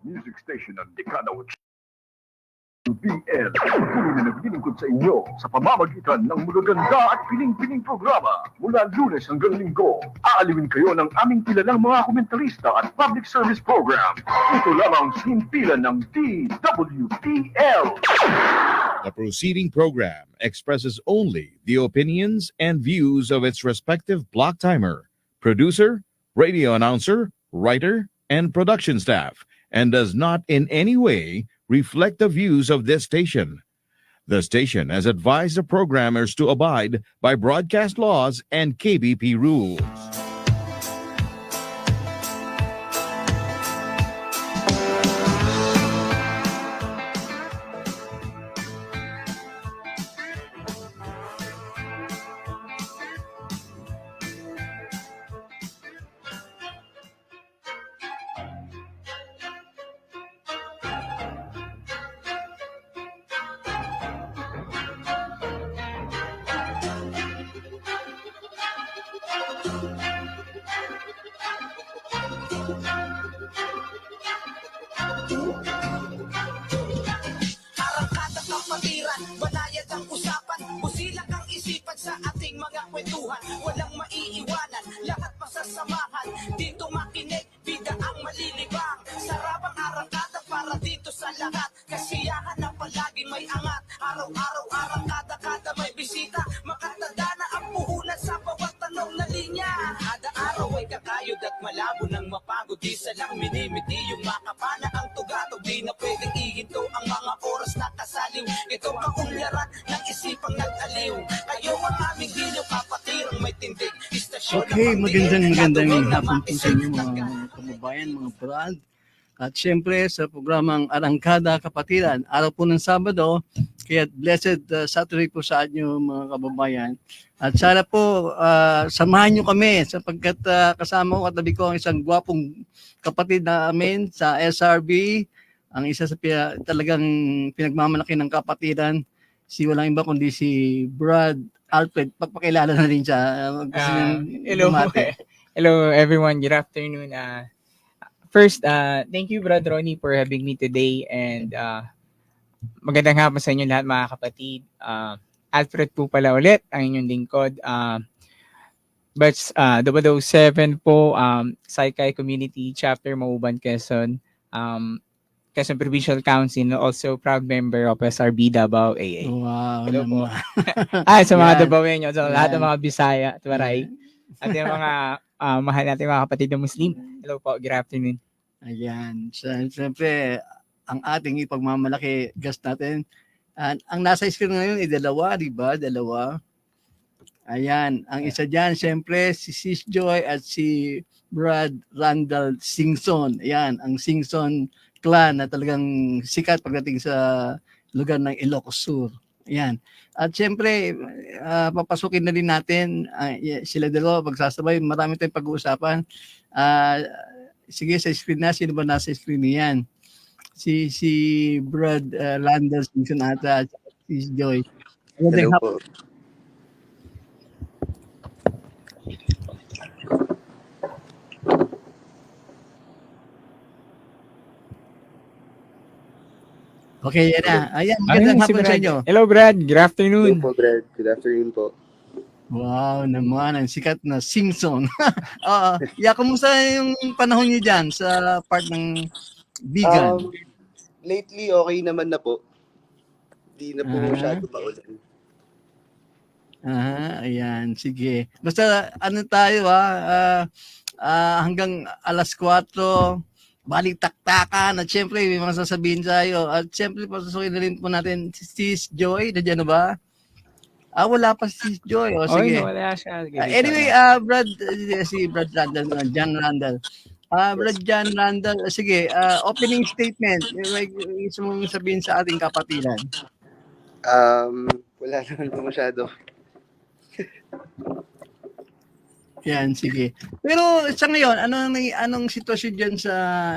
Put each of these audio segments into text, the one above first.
music station ng dekada 80 PL. Patuloy na naglilingkod sa inyo sa pamamagitan ng magaganda at piling-piling programa. Mula Lunes hanggang Linggo, aaliwin kayo ng aming kilalang mga komentarista at public service program. Ito lamang sa himpilan ng DWPL. The proceeding program expresses only the opinions and views of its respective block timer, producer, radio announcer, writer, and production staff, and does not in any way reflect the views of this station. The station has advised the programmers to abide by broadcast laws and KBP rules. Arangkada kapatiran, banayad ang usapan, busilak ang isipan sa ating mga kwentuhan. Walang maiiwanan, lahat masasamahan. Dito makinig, bida ang malilibang. Sarapang arangkada para dito sa lahat. Kasiyahan na palaging may angat. Araw-araw arangkada, kada may bisita. Makatanda na ang puhunan sa bawat tanong na linya. Kada araw ay kakayod at malabo ng mapagod. Di salang minimiti yung makapana ang tugatog. Di na pwedeng ihinto ang mga oras na kasaliw. Ito ang unlaran ng isipang nag-aliw. Kayo ang aming giliw, kapatirang may tindig. Istasyon Okay, ng magandang hapon po sa inyo mga kababayan, mga brad. At syempre sa programang Arangkada Kapatiran, araw po ng Sabado, kaya blessed Saturday po sa inyo mga kababayan. At sana po samahan nyo kami sapagkat kasama ko katabi ko ang isang gwapong kapatid namin sa SRB, ang isa sa talagang pinagmamalaki ng kapatiran, si walang iba kundi si Brad Alfred. Pagpakilala na rin siya. Hello. Hello everyone. Good afternoon. First, thank you Brad Ronnie for having me today, and magandang hapon sa inyo lahat mga kapatid. Alfred po pala ulit, ang inyong lingkod. Batch 007 po, Saykay Community Chapter Mauban, Quezon. Quezon Provincial Council, also proud member of SRB Davao AA. Wow. Hello po. Naman. Sa mga Yan. Dabawenyo, sa lahat ng Yan. mga Bisaya at Waray. At yung mga mahal natin mga kapatid na Muslim. Hello po, good afternoon. Ayan. Siyempre, ang ating ipagmamalaki guest natin, ang nasa screen ngayon ay dalawa, di ba? Dalawa. Ayan. Ang isa dyan, siyempre, si Sis Joy at si Brad Randall Singson. Ayan. Ang Singson clan na talagang sikat pagdating sa lugar ng Ilocos Sur. Ayan. At siyempre, papasukin na din natin sila dalawa, magsasabay. Marami tayong pag-uusapan. Sige, sa screen na. Sino ba nasa screen niyan? Si Brad Landers, Simpson ata, at si Joy. Hello po. Okay, yan na. Ayan, magandang hapon sa inyo. Hello Brad, good afternoon. Hello po, Brad. Good afternoon po. Wow, naman, ang sikat na Simpson. Kumusta yung panahon niyo dyan sa part ng vegan? Lately, okay naman na po. Di na po masyado maulan. Ayan, sige. Basta ano tayo hanggang alas 4, balik taktakan at syempre may mga sasabihin tayo. At syempre pasusukin na rin po natin si Sis Joy, nandiyan na ba? Wala pa si Sis Joy. O sige. Wala siya. Anyway, Brad, si Brad Randall, John Randall. Brad John Randall, sige, opening statement. May gusto mong sabihin sa ating kapatiran. Wala naman po masyado. Yan, sige. Pero sa ngayon, anong sitwasyon dyan sa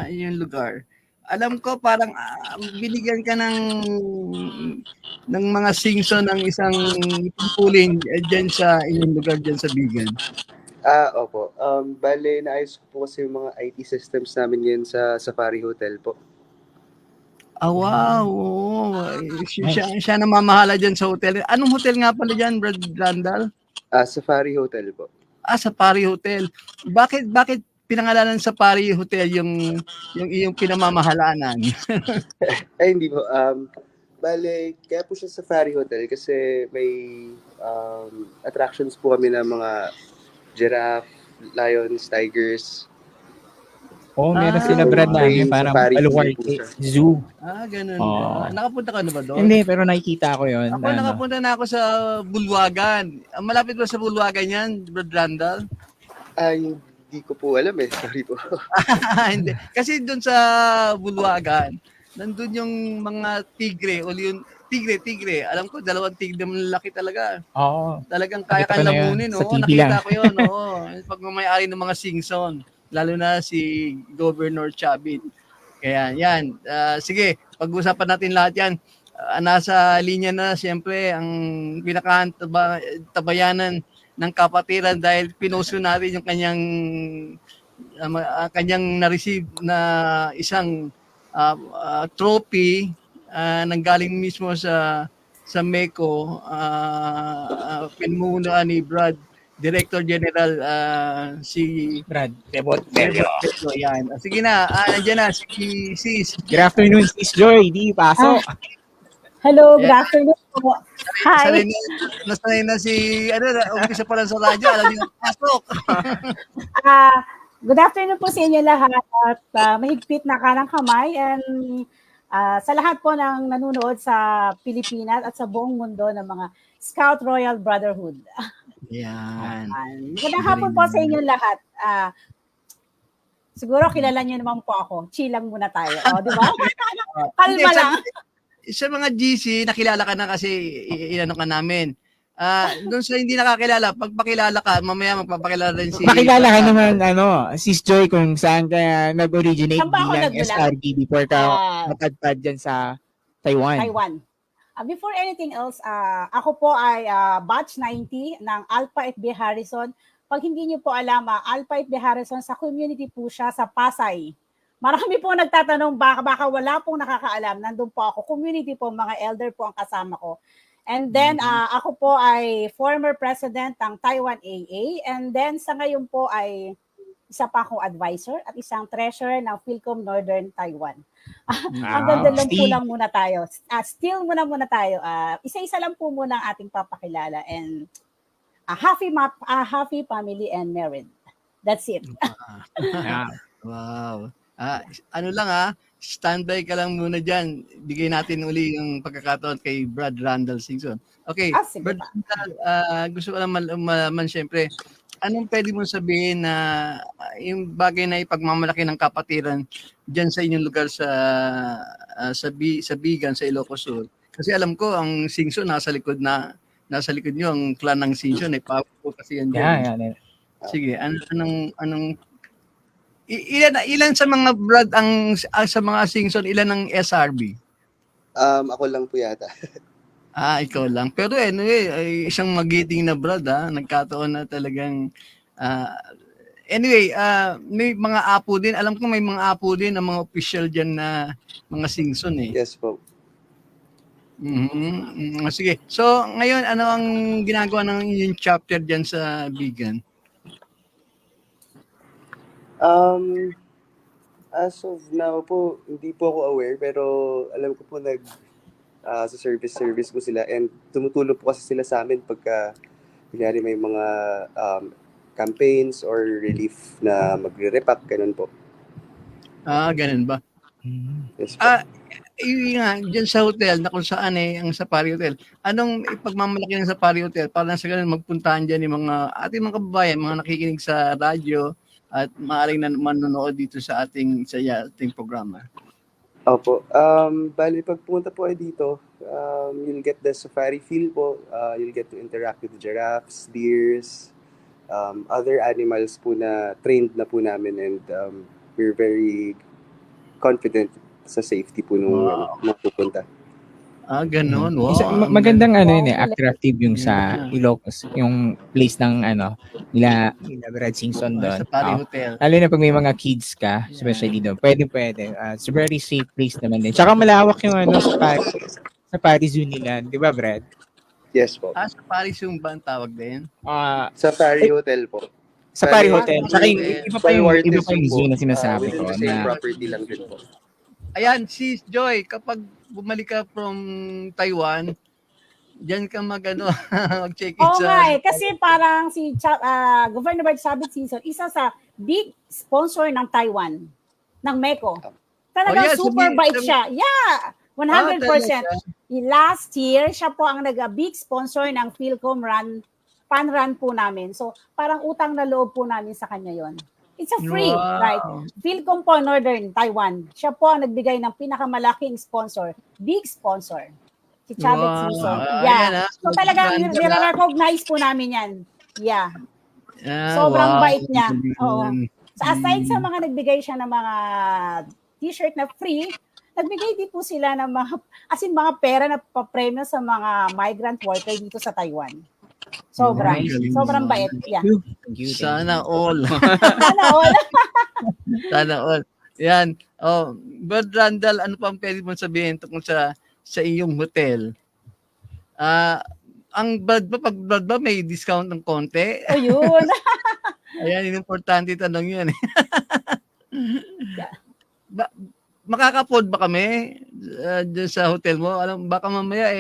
inyong lugar? Alam ko parang binigyan ka ng mga singson ng isang pulin dyan sa inyong lugar dyan sa Bigan. Opo. Bale, naayos ko po kasi yung mga IT systems namin ngayon sa Safari Hotel po. Wow, oo. Siya namamahala dyan sa hotel. Anong hotel nga pala dyan, Brad Randall? Safari Hotel po. Safari Hotel. Bakit pinangalanan Safari Hotel yung iyong pinamamahalanan? Ay, hindi po. Bale, kaya po siya Safari Hotel kasi may attractions po kami ng mga giraffe, lions, tigers. Oh, meron sila Brad na may parang safari Baluarte po siya. Zoo. Ganun Oo. ba? Nakapunta ka na ba doon? Hindi, pero nakikita ko yun. Ako nakapunta na ako sa Bulwagan. Malapit ba sa Bulwagan yan, Brad Randall? Hindi ko po alam eh. Sorry po. Hindi. Kasi doon sa Bulwagan, nandun yung mga tigre o yung tigre. Alam ko, 2 tigre malaki talaga. Oo. Talagang kaya Nakita ko kang na yun. lamunin, Sa no? TV Nakita lang. ko yun, oo. Pagmamayari ng mga singson, lalo na si Governor Chavit. Kaya yan. Sige, pag-usapan natin lahat yan. Nasa linya na siyempre ang pinakatabayanan ng kapatiran dahil pinuso natin yung kanyang na-receive na isang trophy nanggaling mismo sa MECO, pinumunuan ni Brad, Director General si Brad. Debot yan. Sige na, nandiyan na si Sis. Good afternoon, Sis Joy. Di, pasok. Hello, good Yeah. afternoon po. Hi. Nasanay na si, umpisa pa lang sa radyo, alam niyo, pasok. Good afternoon po sa inyo lahat at mahigpit na kanang kamay and sa lahat po ng nanonood sa Pilipinas at sa buong mundo ng mga Scout Royal Brotherhood. Yan. Magandang hapon po sa inyo lahat. Siguro kilala niyo naman po ako. Chill lang muna tayo. Di ba? Kalma lang. Sa mga GC, nakilala ka na kasi inano ka namin. Doon sa hindi nakakilala, pagpakilala ka, mamaya magpapakilala rin si... Makilala ka naman, Sis Joy, kung saan ka nag-originate Saan ba ako bilang nagmula? SRB before ka matagpad dyan sa Taiwan. Before anything else, ako po ay batch 90 ng Alpha FB Harrison. Pag hindi niyo po alam, Alpha FB Harrison, sa community po siya sa Pasay. Marami po nagtatanong, baka wala pong nakakaalam. Nandun po ako. Community po, mga elder po ang kasama ko. And then, ako po ay former president ng Taiwan AA. And then, sa ngayon po ay isa pa akong advisor at isang treasurer ng Philcom Northern Taiwan. Hanggang doon po lang muna tayo. Still muna tayo. Isa-isa lang po muna ang ating papakilala. And happy family and married. That's it. Wow. Standby ka lang muna dyan. Bigay natin uli yung pagkakataon kay Brad Randall Singson. Okay, Brad Randall, gusto ko lang malaman siyempre, anong pwede mong sabihin na yung bagay na ipagmamalaki ng kapatiran dyan sa inyong lugar sa Bigan, sa Ilocos Sur? Kasi alam ko, ang Singson nasa likod nyo, ang clan ng Singson, powerful kasi yan dyan. Yeah. Sige, anong ilan sa mga Brad sa mga Singson, ilan ang SRB? Ako lang po yata. Ikaw lang. Pero isang magiting na Brad, nagkataon na talagang may mga apo din. Alam ko may mga apo din ng mga official diyan na mga Singson eh. Yes po. Sige. So, ngayon ano ang ginagawa ng inyong chapter diyan sa Bigan? As of now po, hindi po ako aware, pero alam ko po sa service ko sila and tumutulong po kasi sila sa amin pagka kunyari may mga campaigns or relief na magre-repack, ganun po. Ganun ba? Yes po. Yung nga, dyan sa hotel, na kung saan ang Safari Hotel, anong ipagmamalaki ng Safari Hotel para sa ganun magpuntahan dyan yung mga ating mga kababayan, mga nakikinig sa radyo, at maaaring manonood dito sa ating programa. Opo. Bali, pag pumunta po ay dito, you'll get the safari feel po. You'll get to interact with giraffes, deers, other animals po na trained na po namin, and we're very confident sa safety po nung pupunta. Ganun. Wow. Magandang ano yun eh, Wow, attractive yung sa Yeah. Ilocos, yung place ng nila Brad Singson doon. Sa Pari Hotel. Lalo na pag may mga kids ka, especially doon. Pwede. It's a very safe place naman din. Tsaka malawak yung sa Paris Zoo nila, di ba Brad? Yes po. Sa Paris yung ba ang tawag din? Sa Pari Hotel po. Sa Paris Paris Hotel. Zoo, Tsaka yung iba pa yung zoo na sinasabi within ko. the same Na, property lang din po. Ayan, si Joy, kapag bumalik ka from Taiwan, diyan ka mag-check-in Oo sa... nga kasi parang si Governor Bart Sabit Singson, isa sa big sponsor ng Taiwan, ng MECO. Talagang super bait siya. Yeah, 100%. Last year, siya po ang big sponsor ng Philcom Fun Run po namin. So, parang utang na loob po namin sa kanya yon. It's a free, right? Philcom po Northern Taiwan. Siya po ang nagbigay ng pinakamalaking sponsor, big sponsor. Si Chavit Singson. Yeah. So talagang nire-recognize po namin yan. Yeah. Sobrang bait niya. Oo. So aside sa mga nagbigay siya ng mga t-shirt na free, nagbigay din po sila ng mga pera na papremyo sa mga migrant worker dito sa Taiwan. Sobrang bait. Yeah. thank you. Sana all. Sana all. Sana all. Yan. Brad Randall, ano pa ang pwede mong sabihin tungkol sa iyong hotel? Ang Brad ba may discount ng konti? O yun. Ayan, importante tanong yun. Makaka-afford ba kami dyan sa hotel mo? Baka mamaya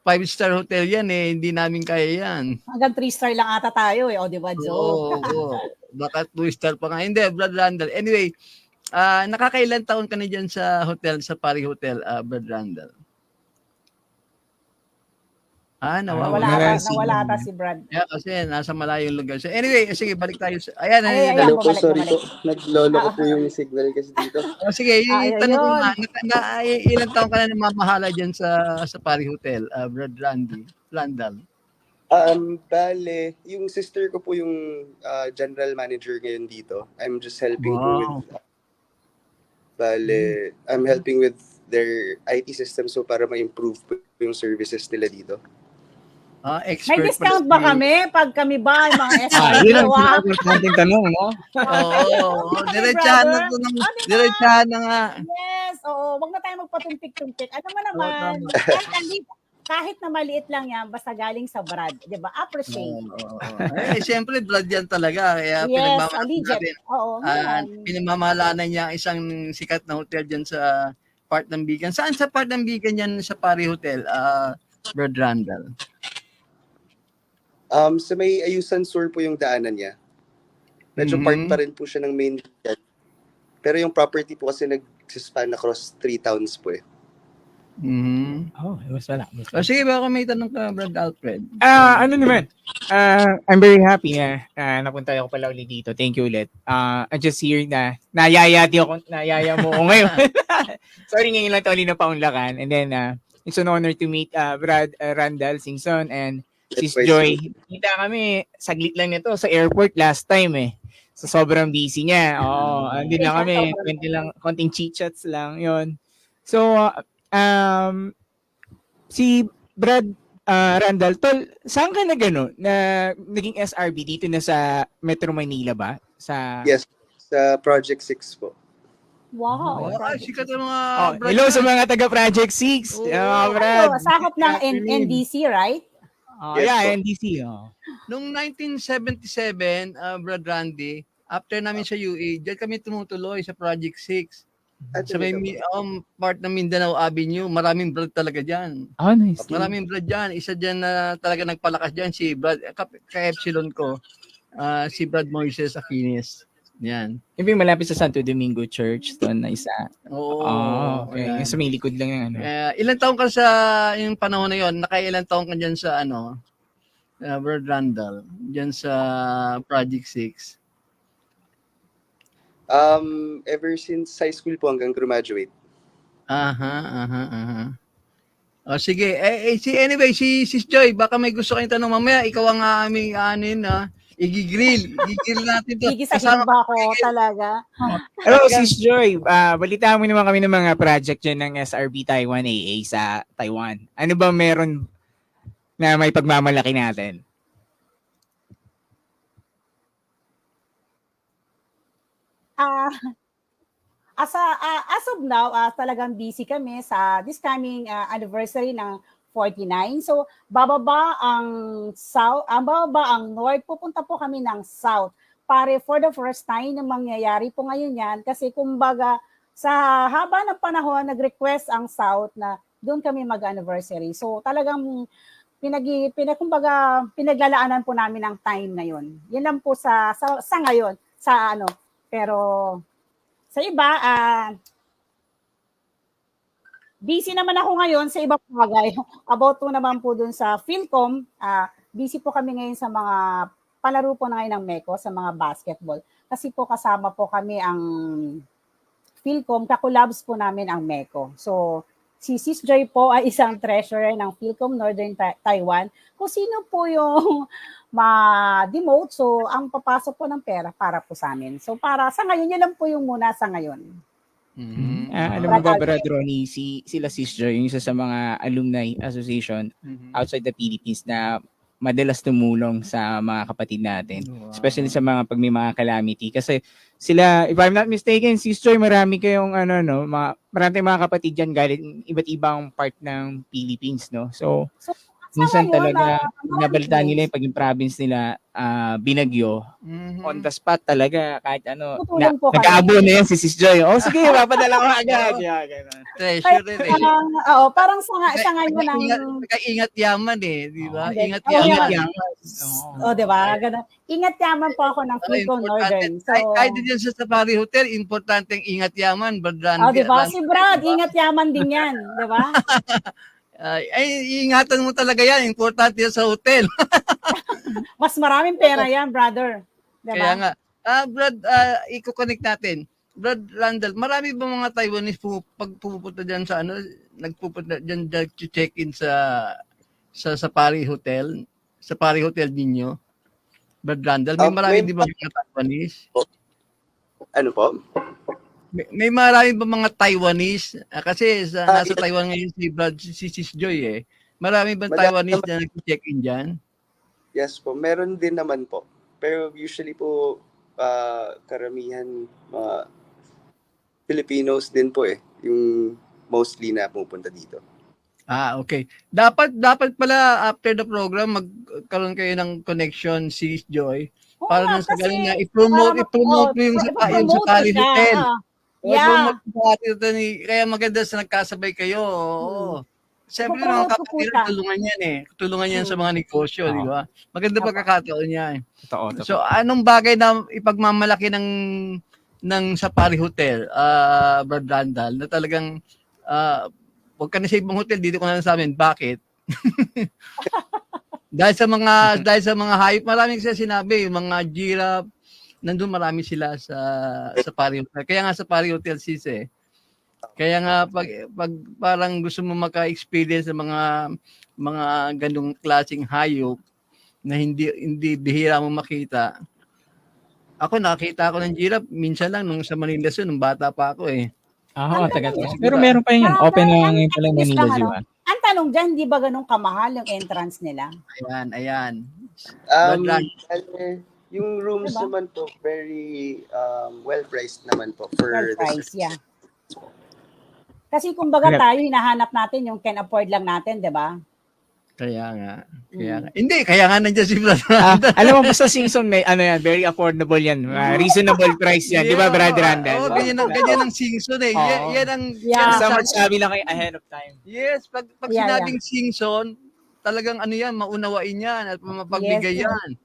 5-star hotel yan hindi namin kaya yan. Hanggang 3-star lang ata tayo o di ba, Joe? Oo. Baka 2-star pa nga. Hindi, Brad Randall. Anyway, nakakailan taon ka na dyan sa hotel, sa Pari Hotel, Brad Randall? Nawala ata si Brad. Yeah, kasi nasa malayong lugar. So anyway, sige, balik tayo. Ayan. Hello po, sorry po. Naglolo ko po yung signal kasi dito. Sige, tanong ko nga, ilang taon ka na namamahala dyan sa Pari Hotel, Brad Randall? Bale, yung sister ko po yung general manager ngayon dito. I'm just helping po with I'm helping with their IT system so para ma-improve po yung services nila dito. May discount ba kami pag kami ba ay mga SR? Yun ang importante tanong, no? Oo. Diretsahan na nga. Yes, oo. Wag na tayo magpatumpik-tumpik. Ano mo naman, kahit na maliit lang yan, basta galing sa Brad. Di ba? Appreciate. Siyempre, Brad yan talaga. Kaya pinagmamahalanan niya isang sikat na hotel dyan sa part ng Bigan. Saan sa part ng Bigan yan sa Pari Hotel, Brad Randall? Sa may Ayusan Sur po yung daanan niya. Medyo part pa rin po siya ng main Bigan. Pero yung property po kasi nag-span across 3 towns po Mas wala. Sige, baka may tanong ka, Brad Alfred. Ano naman? I'm very happy na napunta ako pala ulit dito. Thank you ulit. I just hear na nayaya mo ko ngayon. Sorry, ngayon lang ito ulit na paunlakan. And then, it's an honor to meet Brad Randall Singson and Sis Joy. Kita kami, saglit lang nito sa airport last time So, sobrang busy niya. Andun lang kami. Konting chit-chats lang. Yun. So, si Brad Randall, tol, saan ka na naging SRB dito na sa Metro Manila ba? Yes, sa Project 6 po. Wow. Sikat ang mga... hello sa mga taga Project 6. Brad. Sakop ng NDC, right? NDC. Noong 1977, Brad Randy, after namin sa UE, diyan kami tumutuloy sa Project 6. Sa may part ng Mindanao Avenue, maraming Brad talaga dyan. Nice. Maraming Brad dyan. Isa dyan na talaga nagpalakas dyan, si Brad, ka-epsilon ko, si Brad Moises Aquines. Yan. Yung malapit sa Santo Domingo Church, doon na isa. Okay. Yan. Yung sa may likod lang yung Ilan taon ka sa yung panahon na yon? Nakailan taon ka dyan sa Brad Randall, dyan sa Project 6? Ever since high school po hanggang graduate. Sige. Anyway, si Joy, baka may gusto kayong tanong mamaya. Ikaw ang aming Igigrill natin to. Gigisahin ba ako talaga? Hello, Sis Joy. Balita mo naman kami ng mga project dyan ng SRB Taiwan AA sa Taiwan. Ano ba meron na may pagmamalaki natin? Ah, as of now, talagang busy kami sa this coming anniversary ng 49. So, bababa ang south, bababa ang north, pupunta po kami ng south. Pare, for the first time na mangyayari po ngayon yan, kasi kumbaga, sa haba ng panahon, nag-request ang south na doon kami mag-anniversary. So, talagang kumbaga, pinaglalaanan po namin ang time na yun. Yan lang po sa ngayon, sa ano, pero sa iba, busy naman ako ngayon sa ibang bagay. About po naman po dun sa Philcom, busy po kami ngayon sa mga palaro po na ngayon ng MECO, sa mga basketball. Kasi po kasama po kami ang Philcom, kakulabs po namin ang MECO. So, si Sis Joy po ay isang treasurer ng Philcom Northern Taiwan. Kung sino po yung ma-demote, so ang papasok po ng pera para po sa amin. So para sa ngayon, yun lang po yung muna sa ngayon. Alam mo ba, Brad Ronnie, sila Sis Joy, yung isa sa mga alumni association outside the Philippines na madalas tumulong sa mga kapatid natin. Wow. Especially sa mga pag may mga calamity. Kasi sila, if I'm not mistaken, Sis Joy, marami kayong marami tayong mga kapatid dyan galing iba't ibang part ng Philippines, no? So Sa minsan ngayon, talaga, nabalita marami nila yung paging province nila, binagyo. On the spot talaga, kahit ano. Tutulong po kami. Nag-aabo na yan si Sis Joy. Oh, sige, papadala ko agad. Yeah, ganun. Treasurer eh. Parang sa ngayon ng... Ingat yaman eh, di ba? Hindi. Ingat Oh, yaman. yeah. Di ba? Ganun. Ingat yaman po ako ng Philcom Northern. So, Kahit din sa Safari Hotel, importanteng ingat yaman. di ba? Si Brad, ingat yaman din yan. Di ba? Ay, ingatan mo talaga yan. Importante yan sa hotel. Mas maraming pera yan, brother. Di Kaya ba? nga. Brad, i-connect natin. Brad Randall, marami ba mga Taiwanese pag pupunta dyan sa nagpupunta dyan check-in sa Safari Hotel? Safari Hotel ninyo? Brad Randall, may marami di ba mga Taiwanese? Ano po? May marami ba mga Taiwanese? Kasi nasa Taiwan ngayon si Brad, si Sis Joy eh. Marami ba Taiwanese na nag-check-in dyan? Yes po, meron din naman po. Pero usually po, karamihan mga Filipinos din po eh. Yung mostly na pupunta dito. Okay. Dapat pala after the program magkaroon kayo ng connection si Joy para nang sa galing na i-promote mo yung Safari Hotel. Yeah. Kaya maganda sa nagkasabay kayo. Oo. Siyempre mga kapatid, tulungan yan sa mga negosyo, di ba? Maganda pagkakataon yan. Totoo. So anong bagay na ipagmamalaki ng Safari Hotel, Brad Randall, na talagang wag ka na sa ibang hotel, dito ko na lang sa amin. Bakit? dahil sa mga hayop, marami kasi sinabi, yung mga giraffe, nandun marami sila sa Safari Hotel. Kaya nga Safari Hotel sis eh. Kaya nga pag parang gusto mo maka-experience ng mga ganung klaseng hayop na hindi bihira mo makita. Ako nakakita ako ng giraffe minsan lang nung sa Manila Zoo nung bata pa ako eh. Tagal. Pero meron pa yun. Open na ngayon pala yung Manila Zoo. Ang tanong dyan, di ba ganun kamahal yung entrance nila? Ayan. Yung rooms naman po, very well-priced naman po. Well-priced, yeah. Kasi kumbaga tayo, hinahanap natin yung can afford lang natin, di ba? Kaya nga. Hindi, kaya nga nandiyan si Brad. Alam mo, basta Simpson, may very affordable yan. Reasonable price yan. Di ba, Brad Randall? Ganyan ang Simpson eh. Yan ang... So much sabi lang kayo ahead of time. Yes, pag sinabing Simpson, talagang yan, maunawain yan at mapagbigay yan.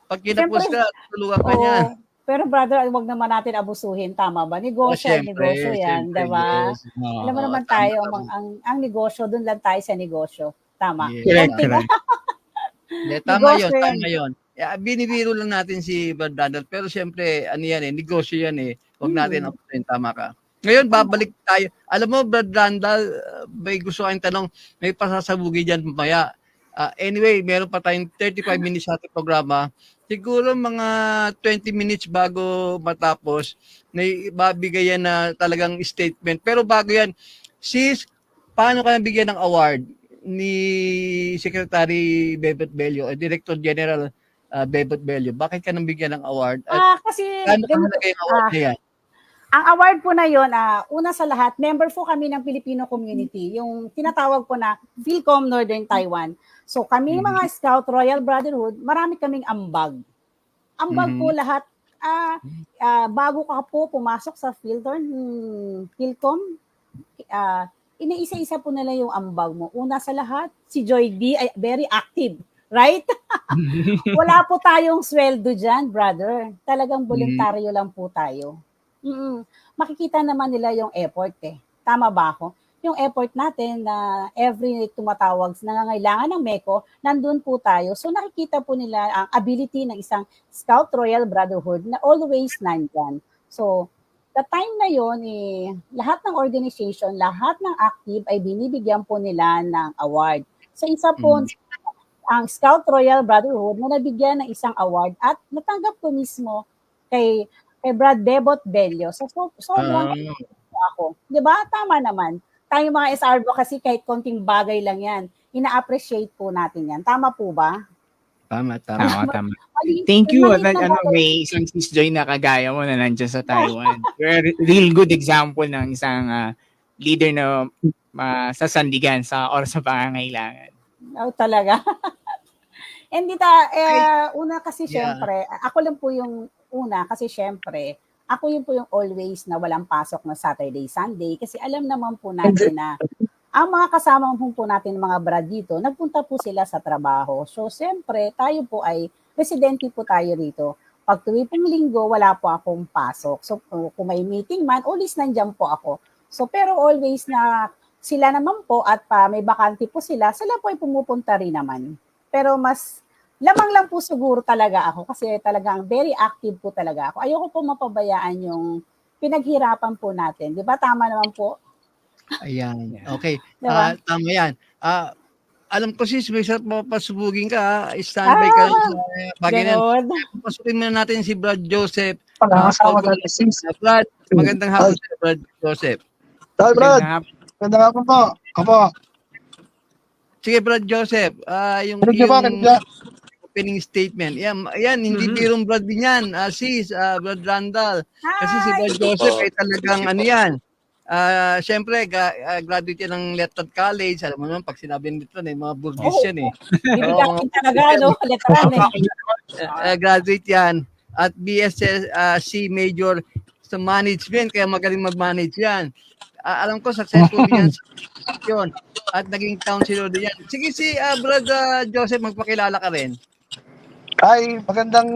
Pag kinapos ka, tulungan ka niyan. Pero brother, wag naman natin abusuhin, tama ba? Negosyo yan, di ba? Yes. Alam mo naman tayo, ang negosyo, dun lang tayo sa negosyo. Tama. Yes. Correct. Tama yun. Binibiro lang natin si Brad Randall, pero siyempre, negosyo yan eh. Huwag natin abusuhin, tama ka. Ngayon, babalik tayo. Alam mo, Brad Randall, may gusto kayong tanong, may pasasabugi dyan mamaya. Anyway, meron pa tayong 35 minutes sa ating programa. siguro mga 20 minutes bago matapos, may ibabigay yan na talagang statement. Pero bago yan, sis, paano ka nabigyan ng award ni Secretary Bebot Bello, Director General Bebot Bello? Bakit ka nabigyan ng award? At Kasi paano ka ganito, nalagay ang award na yan? ang award po na yon, una sa lahat, member po kami ng Filipino community, yung tinatawag po na Philcom Northern Taiwan. So kami mga Scout Royal Brotherhood, marami kaming ambag. Ambag po lahat, bago ka po pumasok sa Philcom, iniisa-isa po nila yung ambag mo. Una sa lahat, si Joy D ay very active, right? Wala po tayong sweldo dyan, brother. Talagang voluntaryo lang po tayo. Makikita naman nila yung effort eh. Tama ba ako? Yung effort natin na every tumatawag, nangangailangan ng MECO, nandun po tayo. So nakikita po nila ang ability ng isang Scout Royal Brotherhood na always nandyan. So, the time na yon, lahat ng organization, lahat ng active ay binibigyan po nila ng award. So isa po, ang Scout Royal Brotherhood na nabigyan ng isang award at natanggap ko mismo kay Brad Bebot Bello. So sobrang ako. 'Di ba? Tama naman. Tayo mga SRO kasi kahit konting bagay lang 'yan, ina-appreciate po natin 'yan. Tama po ba? Tama. Tama. Thank you. May isang Sis Joy na kagaya mo na nandiyan sa Taiwan. You're a real good example ng isang leader na sasandigan sa oras sa pangangailangan. Oh, talaga. Hindi una kasi syempre, ako lang po yung una kasi syempre, ako yun po yung always na walang pasok na Saturday, Sunday kasi alam naman po natin na ang mga kasama po natin mga brad dito, nagpunta po sila sa trabaho. So syempre, tayo po ay residente po tayo rito. Pag tuwi pong linggo, wala po akong pasok. So kung may meeting man, always nandiyan po ako. So pero always na sila naman po at may bakante po sila po ay pumupunta rin naman. Pero mas lamang lang po siguro talaga ako kasi talagang very active po talaga ako. Ayoko po mapabayaan yung pinaghirapan po natin. Di ba? Tama naman po. Ayan. Okay. Diba? Tama yan. Alam ko sis, may isa papasubugin ka. Standby ka. Ganon. Pasukin muna natin si Brad Joseph. Kasama natin sis. Brad, magandang hapon sa Brad Joseph. Hi, Brad. Magandang hapon po. Opo. Sige, Brad Joseph. Yung opening statement. Yan, hindi birong Brad din yan. Sis, Brad Randall. Kasi si Brad Joseph ay talagang ano yan. Siyempre, graduate yan ng Letran College. Alam mo naman, pag sinabi nito, mga burgis yan eh. Bibigyan talaga, no? Letran eh. Graduate yan. At BSc major sa management, kaya magaling mag-manage yan. Alam ko, successful yan yun. At naging counselor din yan. Sige, si Brad Joseph, magpakilala ka rin. Hi, magandang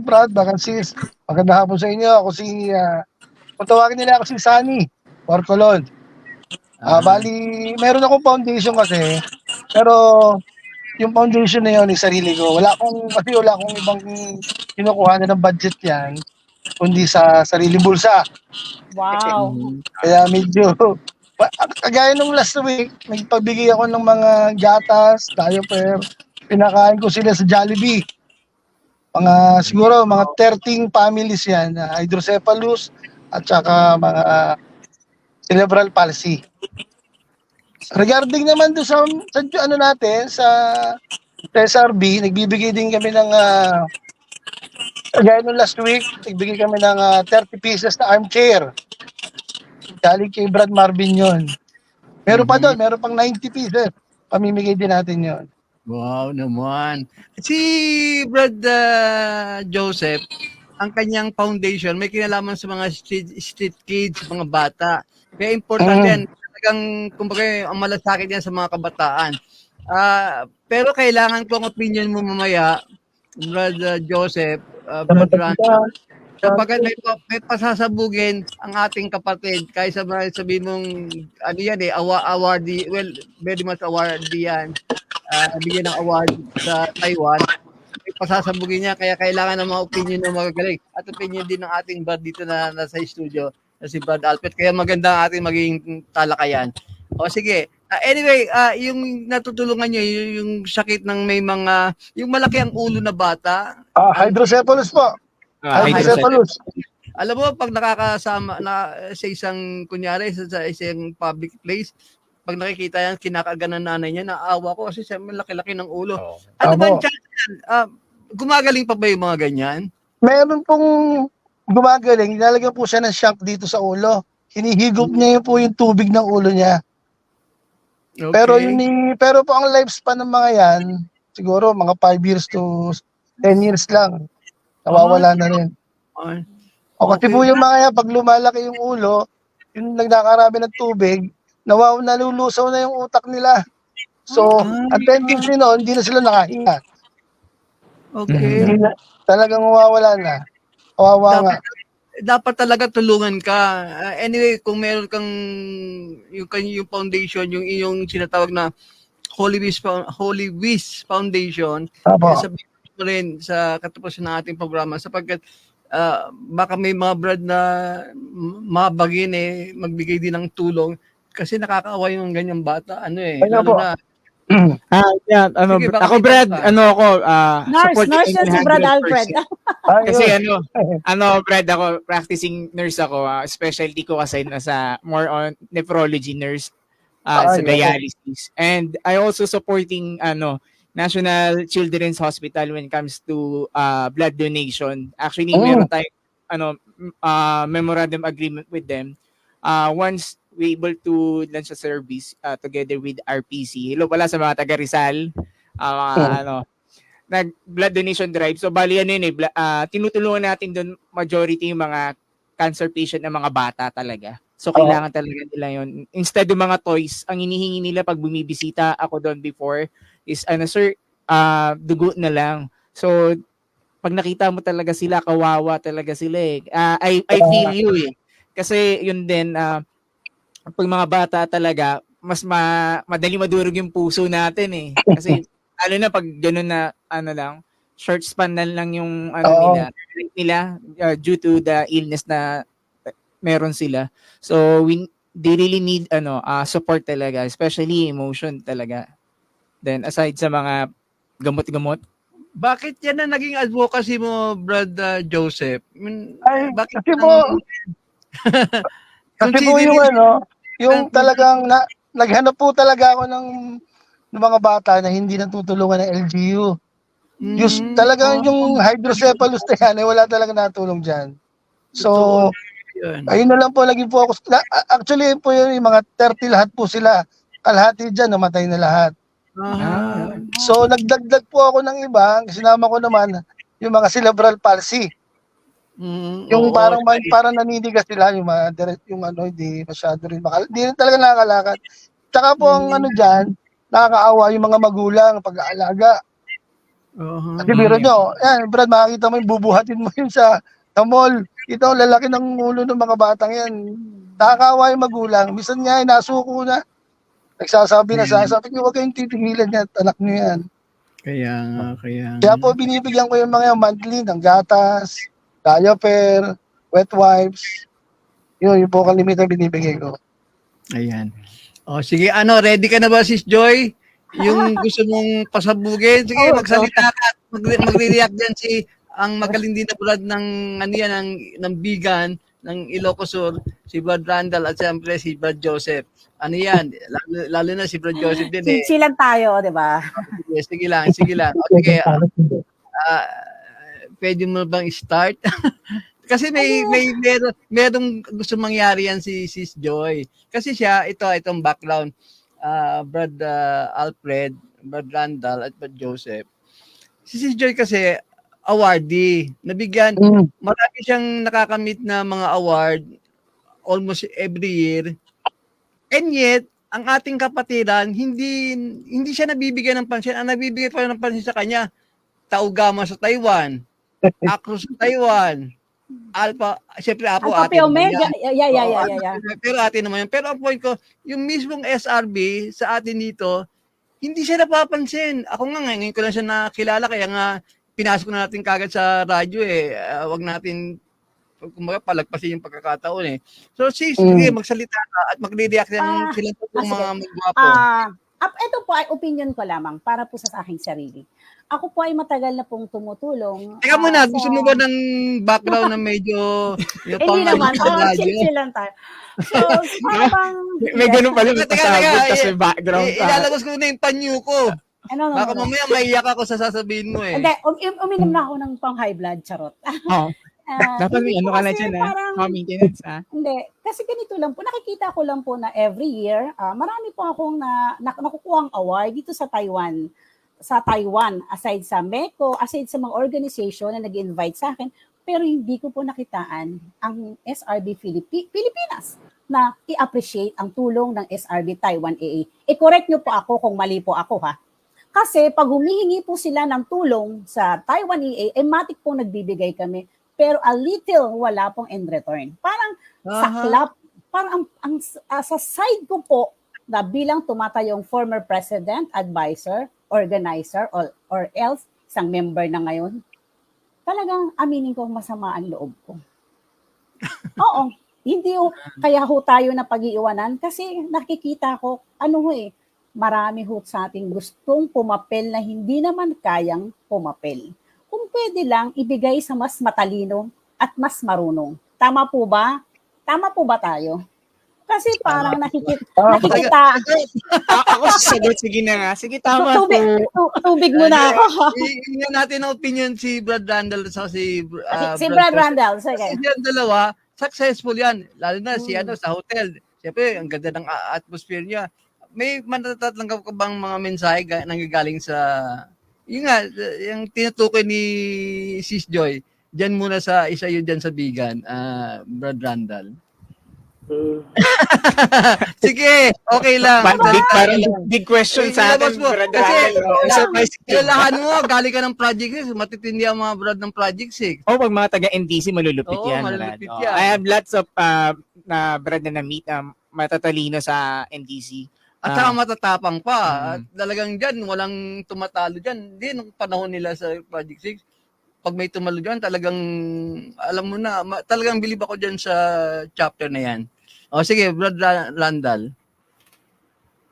Brad, sis. Magandang hapon sa inyo. Ako kung tawagin nila ako si Sunny Orcolon. Bali, meron akong foundation kasi, pero yung foundation na yun, yung sarili ko, wala akong ibang kinukuha na ng budget yan, kundi sa sarili bulsa. Wow. Kaya medyo, kagaya nung last week, nagpagbigay ako ng mga gatas, diaper, pinakain ko sila sa Jollibee. Siguro mga 13 families yan, hydrocephalus at saka mga cerebral palsy. Regarding naman doon sa ano natin, sa SRB, nagbibigay din kami ng kagaya nung last week, nagbigay kami ng 30 pieces na armchair. Galing kay Brad Marvin yon. Meron pa doon, meron pang 90 pieces. Pamimigay din natin yon. Wow naman. Si Brad Joseph, ang kanyang foundation may kinalaman sa mga street kids, mga bata. Kaya important yan. Talagang, kumbaga, ang malasakit yan sa mga kabataan. Pero kailangan ko ang opinion mo mamaya, Brad Joseph, Brad Randall. Kapag may pasasabugin ang ating kapatid, kahit sabihin mong, ano yan awardee, well, very much awardee yan. Bigyan ng award sa Taiwan, may pasasabugin niya, kaya kailangan ng mga opinion ng magagaling. At opinion din ng ating Brad dito na nasa studio, na si Brad Alpet. Kaya maganda ang ating maging talakayan. O sige. Anyway, yung natutulungan nyo, yung sakit ng may mga, yung malaki ang ulo na bata. Hydrocephalus po. Hydrocephalus. Alam mo, pag nakakasama na sa isang, kunyari, sa isang public place, pag nakikita yan, kinakagan ng nanay niya, naawa ko kasi siya malaki-laki ng ulo. Ano ba ang chance yan? Gumagaling pa ba yung mga ganyan? Meron pong gumagaling, nilalagyan po siya ng shank dito sa ulo. Hinihigop niya po yung tubig ng ulo niya. Okay. Pero po ang lifespan ng mga yan, siguro mga 5 years to 10 years lang. Nawawala na rin. O kasi po yung mga yan, pag lumalaki yung ulo, yung nagkakarami ng tubig, nalulusaw na yung utak nila. So, ang tendency noon, hindi na sila nakahinga. Okay. Talagang mawawala na. Kawawa nga. Dapat talaga tulungan ka. Anyway, kung meron kang yung foundation, yung iyong sinatawag na Holy Wish Foundation, sabihin mo rin sa katapusan ng ating programa sapagkat baka may mga brad na mabagin magbigay din ng tulong kasi nakakaawa yung ganyang bata. Lalo na Sige, ako Brad, Nurse yan si Brad Alfred. Kasi Brad, ako practicing nurse ako, specialty ko kasi nasa more on nephrology nurse sa dialysis. And I also supporting National Children's Hospital when it comes to blood donation. Actually, meron tayong memorandum agreement with them. Once we able to launch a service together with RPC. Hello pala sa mga taga Rizal. Nag-blood donation drive. So, bali tinutulungan natin doon majority yung mga cancer patient na mga bata talaga. So, kailangan talaga nila yun. Instead ng mga toys, ang hinihingi nila pag bumibisita ako doon before is, sir, dugo na lang. So, pag nakita mo talaga sila, kawawa talaga sila eh. I feel you eh. Kasi yun din, pag mga bata talaga, mas madali madurog yung puso natin eh. Kasi lalo na pag gano'n na lang, short span na lang yung nila due to the illness na meron sila. So they really need support talaga, especially emotion talaga. Then aside sa mga gamot-gamot. Bakit yan na naging advocacy mo, Brad Joseph? Bakit kasi po, kasi po yung talagang naghanap po talaga ako ng mga bata na hindi natutulungan ng LGU. Talagang yung hydrocephalus na yan, wala talaga natulong dyan. So, ayun na lang po, naging focus. Actually, po yung mga 30 lahat po sila. Kalahati dyan, namatay na lahat. So, nagdagdag po ako ng iba. Sinama ko naman yung mga cerebral palsy. Yung parang naninigas sila, yung hindi masyado rin hindi talaga nakakalakad. Tsaka po ang dyan, nakakaawa yung mga magulang pag-aalaga. Kasi biro nyo, Brad, makakita mo yung bubuhatin mo yun sa mall. Ito, lalaki ng ulo ng mga batang yan. Nakakaawa yung magulang. Minsan nga, nasuko na. Nagsasabi huwag kayong titigilan yan, anak nyo yan. Kaya po, binibigyan ko yung mga monthly ng gatas, diaper, wet wipes. Yun po kalimitan binibigay ko. Ayan. O sige, ready ka na ba, Sis Joy? Yung gusto mong pasabugin? Sige, magsalita ka. Magre-react dyan ang magaling din na Brad ng Bigan, ng Ilocos Sur, si Brad Randall at siyempre si Brad Joseph. Ano yan? Lalo na si Brad Joseph din eh. Chill tayo, di ba? Sige lang. O sige, pwede mo bang start? Kasi merong gusto mangyari yan si Sis Joy. Kasi siya, itong background, Brad Alfred, Brad Randall, at Brad Joseph. Si Sis Joy kasi, awardee. Nabigyan, marami siyang nakakamit na mga award almost every year. And yet, ang ating kapatiran, hindi siya nabibigyan ng pansin. Ang nabibigay pa ng pansin sa kanya, Taugama sa Taiwan, Akro sa Taiwan, siyempre Apo Alpha ate Omega. Yeah. Pero ate naman yan. Pero ang point ko, yung mismong SRB sa atin dito, hindi siya napapansin. Ako nga ngayon ko lang siya nakilala, kaya nga pinasok na natin kagad sa radyo Wag natin kumbaga palagpasin yung pagkakataon eh. So sige, magsalita ka at magre-react ng sila po yung mga magwapo. Ito po ay opinion ko lamang para po sa aking sarili. Ako po ay matagal na pong tumutulong. Teka muna, gusto mo ba ng background na medyo yung Hindi naman, radyo? chill lang tayo. So, parang... May ganun pala, may Teka, pasabot kasi background pa. Ilalabas ko na yung panyo ko. No. Baka mamaya maiyak ako sa sasabihin mo eh. Hindi, uminom na ako ng pang high blood, charot. Oh. Dapat may hindi ano po ka na kasi dyan, parang- maintenance, Hindi, kasi ganito lang po, nakikita ko lang po na every year, marami po akong nakukuha ang award dito sa Taiwan. Sa Taiwan, aside sa MECO, aside sa mga organization na nag-invite sa akin, pero hindi ko po nakitaan ang SRB Pilipinas na i-appreciate ang tulong ng SRB Taiwan AA. I-correct nyo po ako kung mali po ako ha. Kasi pag humihingi po sila ng tulong sa Taiwan AA, matik po nagbibigay kami. Pero a little wala pong in return. Parang saklap, parang sa side ko po na bilang tumatayong former president, advisor, organizer, or else isang member na ngayon, talagang aminin ko masama ang loob ko. Oo, hindi kaya ho tayo na pag-iiwanan kasi nakikita ko, marami ho sa ating gustong pumapel na hindi naman kayang pumapel. Kung pwede lang, ibigay sa mas matalino at mas marunong. Tama po ba? Tama po ba tayo? Kasi parang nakikita. Ako sasagot, sige na nga. Sige, tama po. Tubig muna ako. Hinggan natin ang opinion si Brad Randall at si Brad Randall. Sige. Kasi yung dalawa, successful yan. Lalo na si sa hotel. Siyempre, ang ganda ng atmosphere niya. May matatatanggap ka bang mga mensahe nanggagaling sa... Yung nga, yung tinutukoy ni Sis Joy, dyan muna sa isa yun dyan sa Bigan, Brad Randall. Sige, okay lang. Parang big question sa atin, Brad Randall. Kilalahan mo, galing ka ng Project 6, matitindi ang mga Brad ng Project 6. Pag mga taga-NDC, malulupit Oo, yan. malulupit Brad. yan. I have lots of na Brad na na-meet matatalino sa NDC. At saka matatapang pa. At talagang dyan, walang tumatalo dyan. Hindi, nung panahon nila sa Project 6, pag may tumalo dyan, talagang, alam mo na, talagang bilib ako dyan sa chapter na yan. O sige, Brad Randall.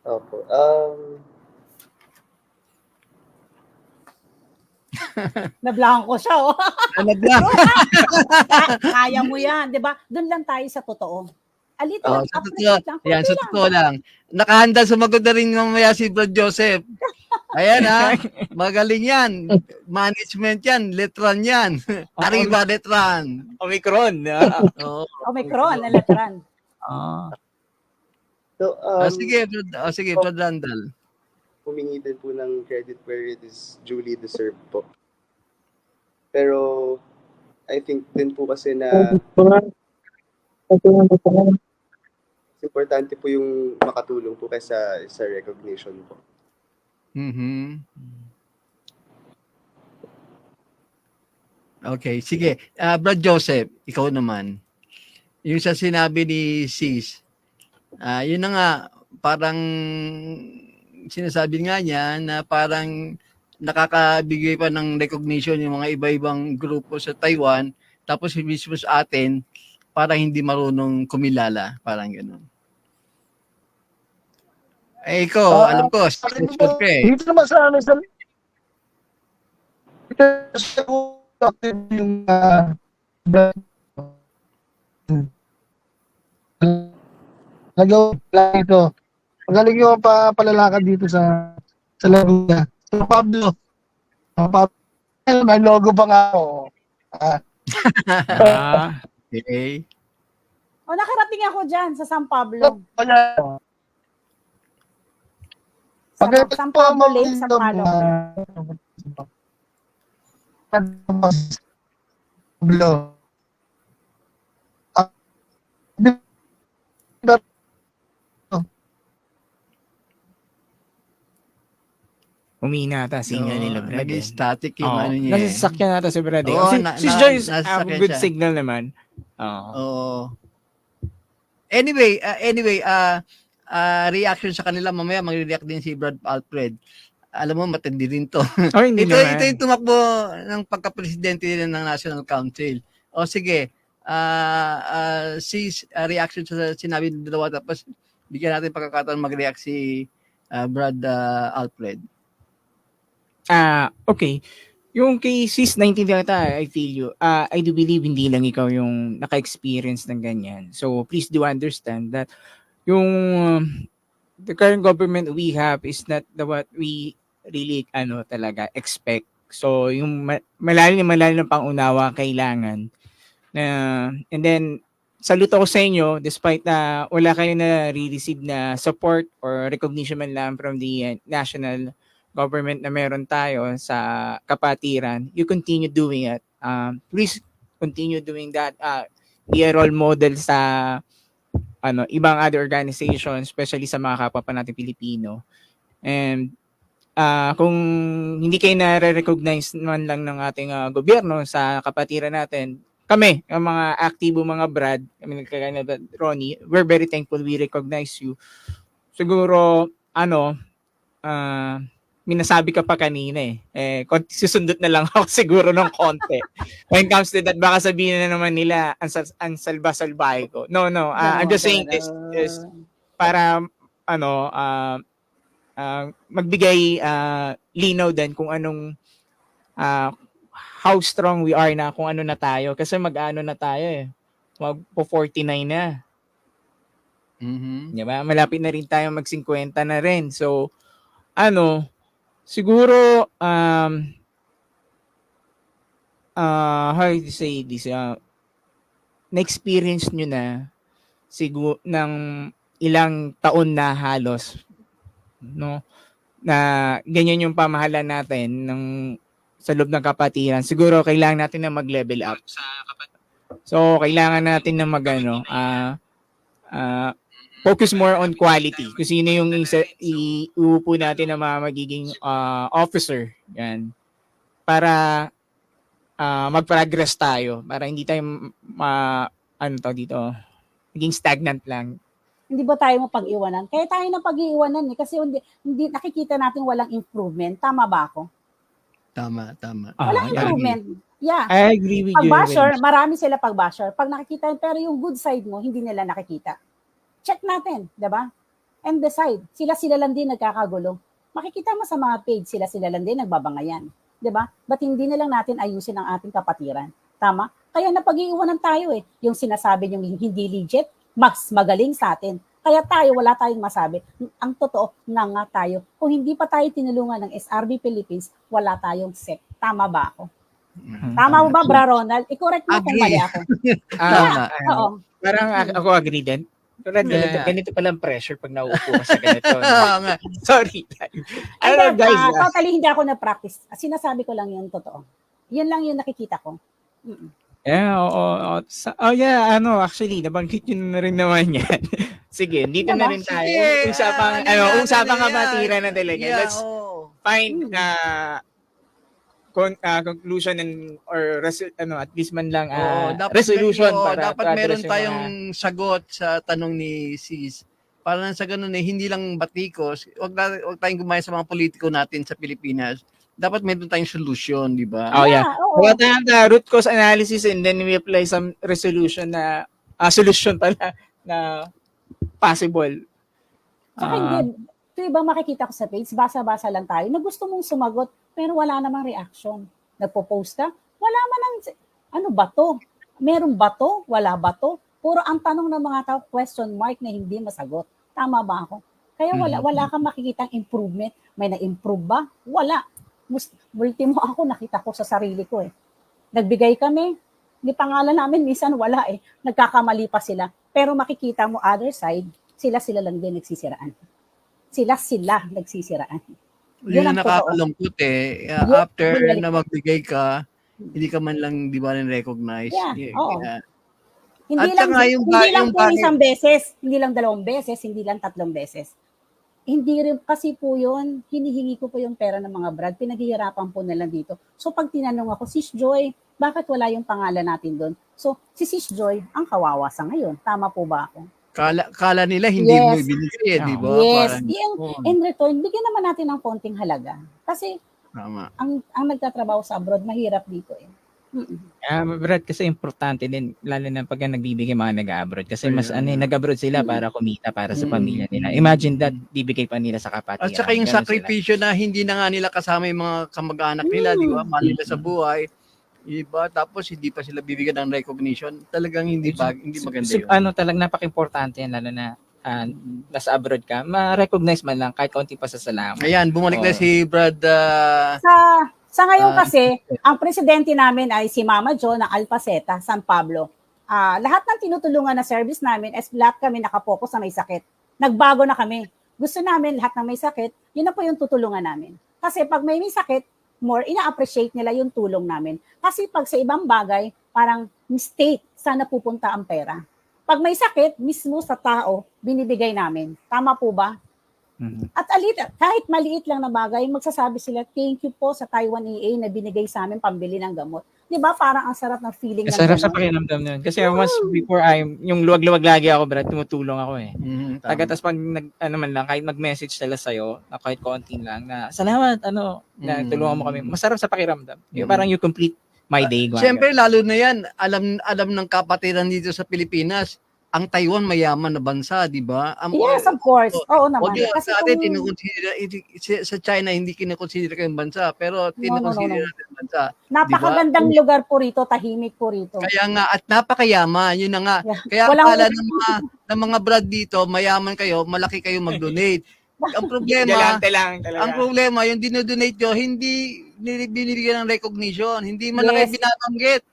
Opo. Nablank ko siya, oh. Nablank. Kaya mo yan, di ba? Doon lang tayo sa totoo. Alito, Sa totoo, yan, sa totoo lang. Nakahanda sumagot na rin mamaya si Brad Joseph. Ayan magaling yan. Management yan, letran yan. Arriba letran. Omicron. Omicron, letran. So, sige, Brad Randall. humingi din po ng credit where it is duly deserved po. Pero, I think din po kasi na importante po yung makatulong po kaysa sa recognition po. Mhm. Okay, sige. Brad Joseph, ikaw naman. Yung sa sinabi ni Sis, yun na nga, parang sinasabi nga niya na parang nakakabigay pa ng recognition yung mga iba-ibang grupo sa Taiwan, tapos mismo sa atin, parang hindi marunong kumilala, parang gano'n. Ikaw, alam ko, successful ka eh. Dito naman sa amin sa active yung nagawa ito. Magaling yung palalakad dito sa Laguna. So Pablo. May logo pa nga ako. Okay. O, nakarating ako dyan sa San Pablo. San Pablo Lake, San Pablo. Pablo. Umina ata signal nila, Brad. Nag-static yung ano niya. Nasasakyan nata si Brad. Oo, Si Joyce, nasasakyan good siya. signal naman. Oo. Anyway, reaction sa kanila, mamaya mag-react din si Brad Alfred. Alam mo, matindi rin to. Oh, hindi ito naman. yung tumakbo ng pagka-presidente ng National Council. O sige, reaction sa sinabi ng dalawa, tapos bigyan natin pagkakataon mag-react si Brad Alfred. Okay. Yung kay Sis 19 yata, I feel you. I do believe hindi lang ikaw yung naka-experience ng ganyan. So please do understand that yung the current government we have is not the what we really talaga expect. So yung malalim na pangunawa kailangan na, and then salute ako sa inyo despite na wala kayo na re-receive na support or recognition man lang from the national government na meron tayo sa kapatiran. You continue doing it. Please continue doing that. Be a role model sa ibang other organizations, especially sa mga kapwa pa natin Pilipino. And kung hindi kayo na-recognize man lang ng ating gobyerno sa kapatiran natin, kami, ang mga aktibo mga Brad, kami kagaya na Ronnie, we're very thankful we recognize you. Siguro, minasabi ka pa kanina susundot na lang ako siguro ng konti. When it comes to that, baka sabihin na naman nila, ang salba-salbahe ko. No, I'm just saying this is para, magbigay linaw din kung anong, how strong we are na, kung ano na tayo. Kasi mag-ano na tayo magpo 49 na. Diba? Malapit na rin tayo mag-50 na rin. So, siguro, how to say this, na-experience nyo na siguro ng ilang taon na halos, no? Na ganyan yung pamahalaan natin sa loob ng kapatiran. Siguro kailangan natin na mag-level up. So, kailangan natin na focus more on quality. Kung sino yung iuupo natin na mga magiging officer. Yan. Para mag-progress tayo. Para hindi tayo maging stagnant lang. Hindi ba tayo mapag-iwanan? Kaya tayo na pag-iwanan kasi hindi nakikita natin walang improvement. Tama ba ako? Tama. Walang improvement. Yeah. I agree with you. Pag-basher, marami sila pag-basher. Pag nakikita, pero yung good side mo, hindi nila nakikita. Check natin, diba? And decide. Sila lang din nagkakagulo. Makikita mo sa mga page, sila lang din nagbabangayan. Diba? Ba't hindi na lang natin ayusin ang ating kapatiran? Tama? Kaya napag-iiwanan tayo Yung sinasabi yung hindi legit, mas magaling sa atin. Kaya tayo, wala tayong masabi. Ang totoo, nga tayo. Kung hindi pa tayo tinulungan ng SRB Philippines, wala tayong SEC. Tama ba ako? Tama mo ba, Bra Ronald? I-correct mo kung mali ako. Oo. Parang ako agree din. Pero ganito palang pressure pag nauupo ka sa ganito. Sorry. Guys, totally hindi ako na-practice. Sinasabi ko lang yung totoo. Yun lang yung nakikita ko. Yeah, oo. Actually, nabanggit yun na rin naman yan. Sige, dito na rin tayo. Usapang kapatiran na talaga. Let's find conclusion or at least man lang resolution para dapat meron tayong sagot sa tanong ni Sis. Para nang sa ganun hindi lang batikos, wag tayong gumaya sa mga politiko natin sa Pilipinas. Dapat meron tayong solution, di ba? Wala tayong root cause analysis and then we apply some resolution na solution pala na possible. Saka hindi, iba makikita ko sa page, basa-basa lang tayo, na gusto mong sumagot, pero wala namang reaction. Nagpo-post ka, wala man ang, ba to? Meron ba to? Wala ba to? Puro ang tanong ng mga tao, question mark na hindi masagot. Tama ba ako? Kaya wala kang makikitang improvement. May na-improve ba? Wala. Ultimo ako, nakita ko sa sarili ko Nagbigay kami, di pangalan namin, minsan wala Nagkakamali pa sila. Pero makikita mo other side, sila lang din nagsisiraan. Sila nagsisiraan. Yun ang nakakalungkot after na magbigay ka, hindi ka man lang di ba recognize. Oo. Hindi lang po isang beses, hindi lang 2 beses, hindi lang 3 beses. Hindi rin kasi po yun, hinihingi ko po yung pera ng mga Brad, pinaghihirapan po nila dito. So pag tinanong ako, Sis Joy, bakit wala yung pangalan natin doon? So si Sis Joy, ang kawawa sa ngayon. Tama po ba ako? Kala nila hindi mo ibinigay, di ba? Yes. In return, bigyan naman natin ng konting halaga. Kasi ang nagtatrabaho sa abroad, mahirap dito Brad, kasi importante din, lalo na pag nagbibigay mga nag-abroad. Kasi mas nag-abroad sila para kumita para sa pamilya nila. Imagine that, bibigay pa nila sa kapatiran. At saka yung Ganun sila. sakripisyo na hindi na nga nila kasama yung mga kamag-anak nila, di ba? Mahal nila sa buhay. Iba, tapos hindi pa sila bibigyan ng recognition. Talagang hindi maganda yun. Talagang napaka-importante yan, lalo na nasa abroad ka, ma-recognize man lang kahit kaunting pasasalamat. Ayan, bumalik na si Brad. Sa ngayon kasi, ang presidente namin ay si Mama Jo ng Alpha Zeta, San Pablo. Lahat ng tinutulungan na service namin, lahat kami nakapokus sa may sakit. Nagbago na kami. Gusto namin lahat ng may sakit, yun na po yung tutulungan namin. Kasi pag may sakit, more ina-appreciate nila yung tulong namin. Kasi pag sa ibang bagay, parang mistake, saan napupunta ang pera. Pag may sakit, mismo sa tao, binibigay namin. Tama po ba? At kahit maliit lang na bagay, magsasabi sila, thank you po sa Taiwan EA na binigay sa amin pambili ng gamot. Di ba? Parang ang sarap ng feeling. Sarap sa pakiramdam nun. Kasi once before, yung luwag-luwag lagi ako, Brad, tumutulong ako eh. Tapos pag man lang, kahit mag-message sila sa'yo, na kahit konti lang, na salamat, na tulungan mo kami. Masarap sa pakiramdam. Yung parang you complete my day. Siyempre, lalo na yan, alam ng kapatiran dito sa Pilipinas, ang Taiwan mayaman na bansa, di ba? Yes, of course. Oo naman. Kasi sa atin, sa China, hindi kinoconsider kayong bansa, pero tinoconsider natin bansa. Napakagandang lugar po rito, tahimik po rito. Kaya nga, at napakayaman, yun na nga. Kaya akala ng mga Brad dito, mayaman kayo, malaki kayo mag-donate. Ang problema, yung dinodonate nyo, hindi binibigyan ng recognition. Hindi man lang kayo binabanggit.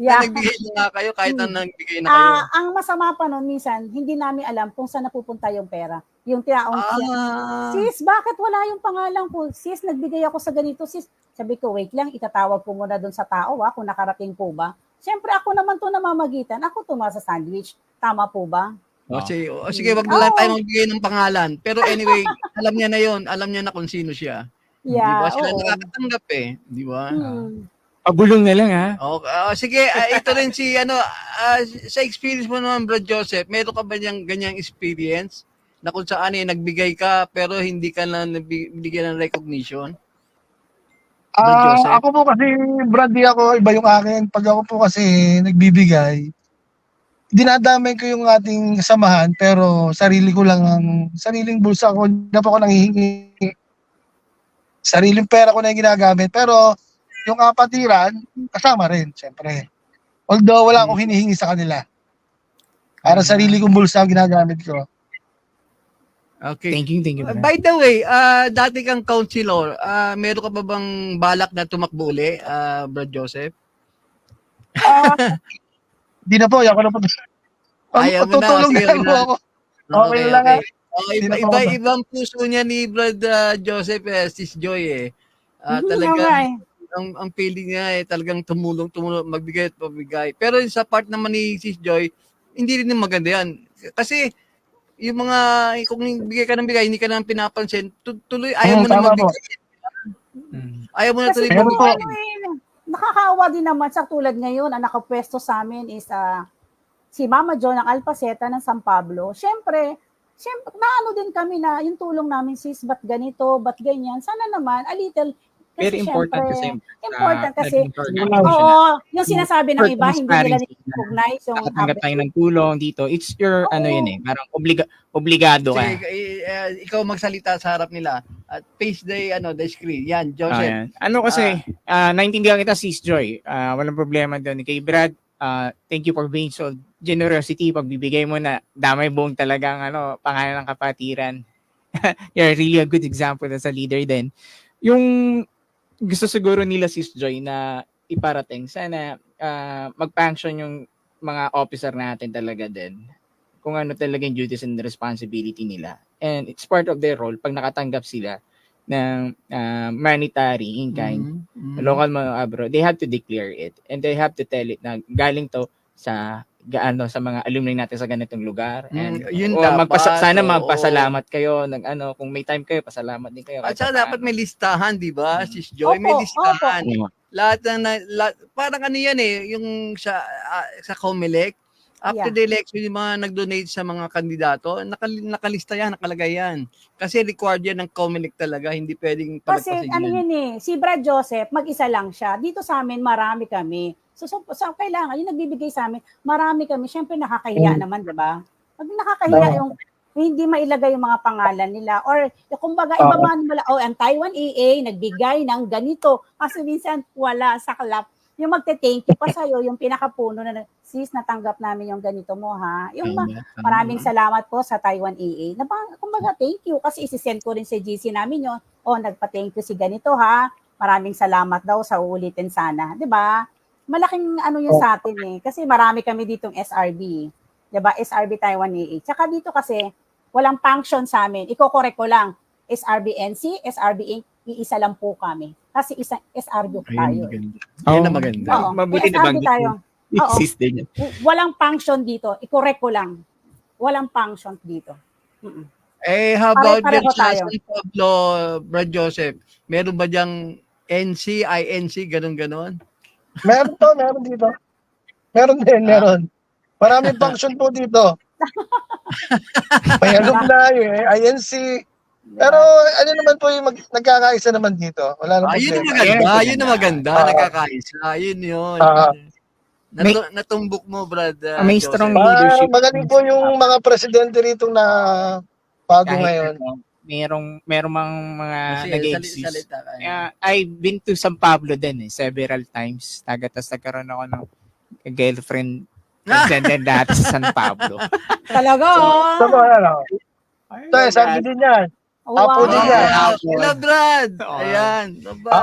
Nagbigay na nga kayo kahit na nagbigay na kayo. Ang masama pa nun, minsan, hindi namin alam kung saan napupunta yung pera. Yung tinaong sis, bakit wala yung pangalan ko? Sis, nagbigay ako sa ganito. Sis, sabi ko, wait lang, itatawag po muna dun sa tao kung nakarating po ba. Siyempre, ako naman to namamagitan. Ako tumasa sandwich. Tama po ba? Sige, wag na lang tayo magbigay ng pangalan. Pero anyway, alam niya na yon, alam niya na kung sino siya. Yeah, diba? Sila nakakatanggap di ba? Pabulong na lang ha. Okay. Sige, ito rin si sa experience mo naman, Brad Joseph, meron ka ba niyang ganyang experience na kung saan nagbigay ka pero hindi ka na nabigyan ng recognition? Ako po kasi, Brad, di ako, iba yung akin. Pag ako po kasi nagbibigay, dinadamay ko yung ating samahan, pero sarili ko lang sariling bulsa ko, na po ako nanghihingi. Sariling pera ko na yung ginagamit, pero yung kapatiran, kasama rin, siyempre. Although wala akong hinihingi sa kanila. Para sarili kong bulsa ang ginagamit ko. Okay. Thank you. By the way, dati kang counselor, meron ka ba bang balak na tumakbo uli, Brad Joseph? Di na po, ako na po. Ayaw mo na, tutulong sige, na po ako. Okay lang. Ibang puso niya ni Brad Joseph, Sis Joy talagang ang feeling niya talagang tumulong, magbigay at pabigay. Pero sa part naman ni Sis Joy, hindi rin maganda yan. Kasi yung mga, kung bigay ka ng bigay, hindi ka naman pinapansin, tuloy, ayaw mo na magbigay. Ayaw mo na tuloy magbigay. Nakakaawa din naman sa tulad ngayon, ang nakapwesto sa amin is si Mama Jo ng Alpha Zeta ng San Pablo. Siyempre, naano din kami na yung tulong namin, sis, ba't ganito, ba't ganyan. Sana naman, a little, kasi very important kasi. Important kasi, oo, yung sinasabi ng iba, hindi nila recognize yung nakatanggap tayo ng tulong dito. It's your, parang obligado ka. Sige, ikaw magsalita sa harap nila at face the screen. Yan, Joseph. Kasi, naintindihan kita, Sis Joy. Walang problema doon. Kay Brad, thank you for being so generosity. Pagbibigay mo na damay buong talagang pangalan ng kapatiran. You're really a good example as a leader din. Yung gusto siguro nila, Sis Joy, na iparating, sana mag-function yung mga officer natin talaga din. Kung ano talaga yung duties and responsibility nila. And it's part of their role pag nakatanggap sila ng monetary in kind, local mo abroad, they have to declare it and they have to tell it na galing to sa mga alumni natin sa ganitong lugar. And sana magpasalamat kayo ng kung may time kayo, pasalamat din kayo. At saka dapat may listahan, di ba? Sis Joy, may listahan. Lahat parang yan yung sa COMELEC, After Yeah. the election, yung mga nag-donate sa mga kandidato, nakalista yan, nakalagay yan. Kasi required yan ng COMELEC talaga, hindi pwedeng Kasi palagpasin ano yan. yun eh, si Brad Joseph, mag-isa lang siya. Dito sa amin, marami kami. So kailangan, yung nagbibigay sa amin, marami kami. Siyempre, nakakahiya naman, di ba? Pag nakakahiya yung hindi mailagay yung mga pangalan nila. Or, kumbaga, ibaba nila, ang Taiwan AA, nagbigay ng ganito. Kasi minsan, wala sa clap. Yung magte-thank you pa sa'yo, yung pinakapuno na, sis, natanggap namin yung ganito mo, ha? Yung maraming salamat po sa Taiwan AA. Kumbaga, thank you. Kasi isi-send ko rin sa GC namin yun. Nagpa-thank you si ganito, ha? Maraming salamat daw sa uulitin sana. 'Di ba? Malaking ano yun sa atin eh. Kasi marami kami ditong SRB. 'Di ba? SRB Taiwan AA. Tsaka dito kasi, walang function sa amin. Iko-correct ko lang. SRB-NC, SRB Inc., iisa lang po kami. Kasi isang SRB tayo. Yan ang maganda. Oo, Mabuti na SRB banggit tayo. Oo. Exist din. Walang function dito. I-correct ko lang. Walang function dito. How about Pare-pareho din sa tayo. San Pablo, Brad Joseph? Meron ba diyang NC, INC, ganon-ganon? Meron dito. Meron din, meron. Maraming function po dito. May alumni, INC. Pero ano naman po yung nagkakaisa naman dito. Wala nang Yun ang problema. maganda, yun ang maganda, nagkakaisa. Yun. Natumbok mo, Brad. May Joseph. strong leadership. Magaling po yung mga presidente rito na bago ngayon. Merong mga Kasi, nag-exist. salita ka. I've been to San Pablo din several times. Tapos nagkaroon ako ng girlfriend president dati sa San Pablo. Talaga, So, ano? Ito, sabi din yan. Apo din yan. Hello, Brad. Oo. Ayan.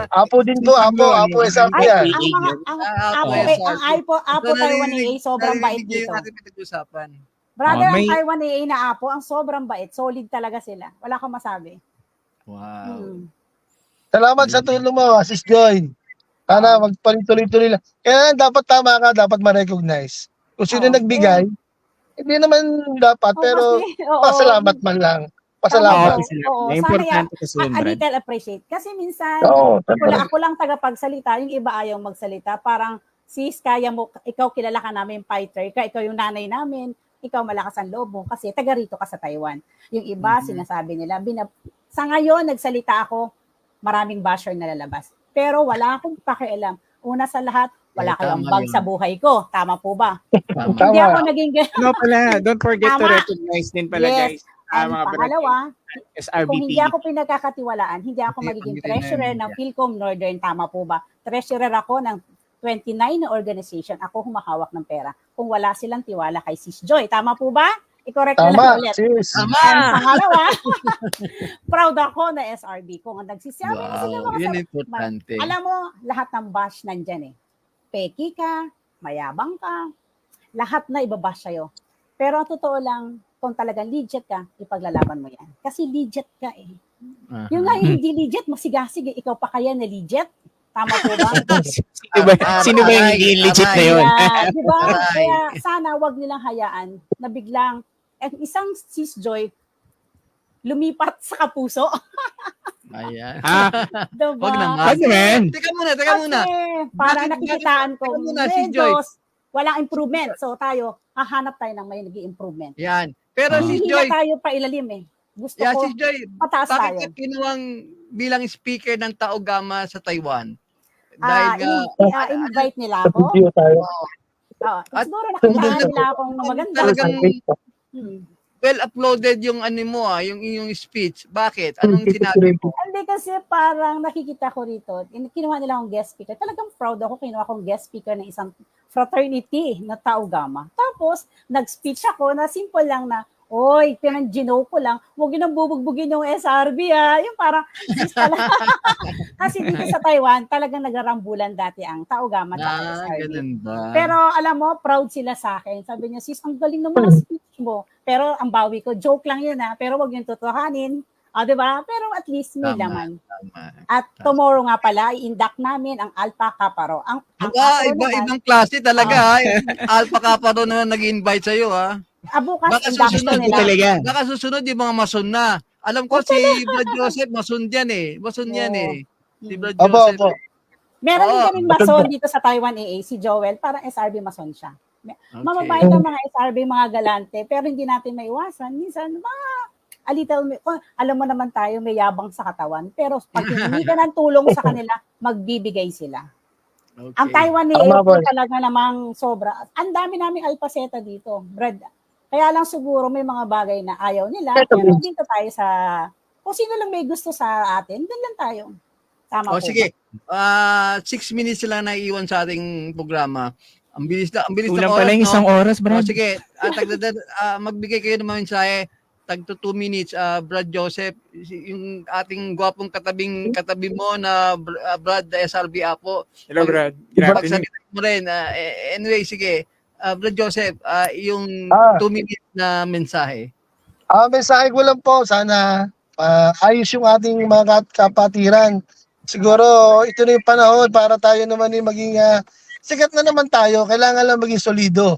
Apo din po, Apo SRP Ay, yan. ang Apo Taiwan AA, sobrang bait dito. Natin pinag-usapan. Brother, May- ang Taiwan AA na Apo, ang sobrang bait. Solid talaga sila. Wala kang masabi. Wow. Salamat sa tulong mo, Sis Joy. Sana magpalituloy-tuloy lang. Kaya dapat tama ka, dapat ma-recognize. Kung sino nagbigay, hindi naman dapat, pero pasalamat man lang. Pasalamat. Oo, Yung sana importante kasi yun, a Brad. little appreciate. Kasi minsan, Oo, ako lang tagapagsalita, yung iba ayaw magsalita. Parang, sis, kaya mo, ikaw kilala ka namin fighter, ikaw yung nanay namin, ikaw malakas ang loob mo, kasi taga rito ka sa Taiwan. Yung iba, sinasabi nila, sa ngayon, nagsalita ako, maraming basher na lalabas. Pero wala akong pakialam. Una sa lahat, wala kayong bag sa buhay ko. Tama po ba? Hindi ako naging No pala, don't forget to Tama. recognize din pala Yes. guys. And Mga pangalawa, SRBP. kung hindi ako pinagkakatiwalaan, hindi ako Hindi, magiging hindi treasurer na- ng Philcom Northern, tama po ba? Treasurer ako ng 29 na organization, ako humahawak ng pera. Kung wala silang tiwala kay Sis Joy, tama po ba? I-correct ko lang Tama, ulit. sis. And pangalawa, proud ako na SRB. Kung ang nagsisabi na sila Wow, mga yun sabi- importante. Alam mo, lahat ng bash nandyan eh. Peki ka, mayabang ka, lahat na ibabash sa'yo. Pero ang totoo lang, kung talagang legit ka, ipaglalaban mo yan. Kasi legit ka eh. Yung nga yung hindi legit, masigasig eh. Ikaw pa kaya na legit? Tama po ba? Sino ba yung hindi legit na yun? Yeah, di ba? Aray. Kaya sana wag nilang hayaan na biglang, isang Sis Joy, lumipat sa kapuso. Ayan. Diba? Wag naman. Wag naman. Teka muna. Kasi para Bakit- nakikitaan ko, teka muna, Sis Joy. medyo walang improvement. So tayo, hahanap tayo ng may naging improvement. Yan. Pero si Hindi Joy, na tayo pa ilalim eh. Gusto yeah, ko, si Joy, pataas tayo. bakit ka kinuwang bilang speaker ng Taogama sa Taiwan? Dahil invite nila ako. Video tayo. At- Siguro nakitaan nila akong maganda. talagang Hmm. well-uploaded yung ano mo, yung iyong speech. Bakit? Anong sinabi mo? Hindi kasi parang nakikita ko rito, kinuha nila akong guest speaker. Talagang proud ako, kinuha akong guest speaker ng isang fraternity na Taogama. Tapos, nag-speech ako na simple lang na, oy, pinang-gino ko lang, huwag yun ang bubugbugin yung SRB ha. Yung parang, kasi dito sa Taiwan, talagang nagrarambulan dati ang Taogama at SRB. Ganun ba? Pero alam mo, proud sila sa akin. Sabi niya, sis, ang galing ng mga speech mo. Pero ang bawi ko, joke lang yun ha. Pero wag yung totohanin. Diba? Pero at least may Tama. laman. Tama. At tomorrow nga pala, i-induct namin ang Alpha Kaparo. Ang Ibang klase talaga. Alpha Kappa doon naman nag-invite sa'yo, ha? bukas, Baka induction susunod nila. talaga. Baka susunod yung mga mason na. Alam ko si Brad Joseph, mason yan eh. Mason yan eh. Si Brad Opo, Joseph. opo. Meron din Oo. kaming mason dito sa Taiwan AA, si Joel, parang SRB mason siya. Mamabait ang mga SRB, mga galante, pero hindi natin maiwasan. Minsan, a little, alam mo naman tayo, may yabang sa katawan. Pero pag hindi ka ng tulong sa kanila, magbibigay sila. Okay. Ang Taiwan ni Tama, April boy. talaga namang sobra. Ang dami namin alpaceta dito, Brad. Kaya lang siguro may mga bagay na ayaw nila. Pero dito tayo sa, kung sino lang may gusto sa atin, doon lang tayo. Tama po. Sige. 6 minutes lang naiiwan sa ating programa. Ang bilis ng Kulang oras, pala yung isang oras, Brad. sige. Magbigay kayo ng mga mensahe. Tagto 2 minutes, Brad Joseph, yung ating gwapong katabi mo na Brad SRB Apo. Hello, Brad. Good afternoon. Pagsabihin mo rin. Anyway, sige. Brad Joseph, yung 2 minutes na mensahe. Mensahe ko lang po, sana ayos yung ating mga kapatiran. Siguro ito na yung panahon para tayo naman yung maging sikat na naman tayo. Kailangan lang maging solido.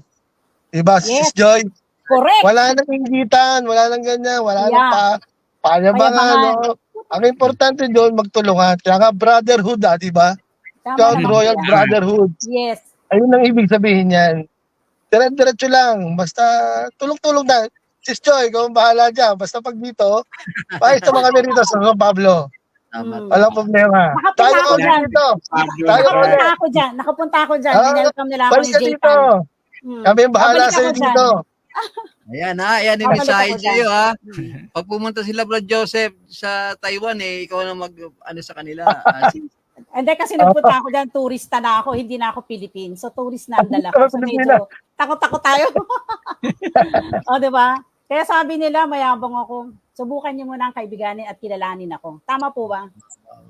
Diba, Yes. Sis Joy? Correct. Wala nang inggitan, wala nang ganyan, wala nang payabangan. Payabangan. No? Ang importante doon, magtulungan. Kaya nga brotherhood, di ba? Tama Proud naman Royal yan. Brotherhood. Yes. Ayun ang ibig sabihin yan. Diretso lang. Basta tulong-tulong na. Sis Joy, ikaw ang bahala dyan. Basta pag dito, paayos na mga kami rito sa San Pablo. Walang problema. Nakapunta Tayo ako ko dyan. dito. Tayo ko Nakapunta ako dyan. Ah, Ninelcome nila ako Balik ni ka dito. Jaytan. Kami ang bahala Babalik sa iyo ako dyan. dito. Ayan yung Babalik mensahe ako sa iyo dyan. Pag pumunta sila Brad Joseph sa Taiwan, ikaw na sa kanila. Hindi kasi nagpunta ako dyan, turista na ako, hindi na ako Philippine. So tourist na ang dala ko. So medyo takot-takot tayo. O, diba? Kaya sabi nila, mayabang ako. Subukan niyo muna ang kaibiganin at kilalanin ako. Tama po ba?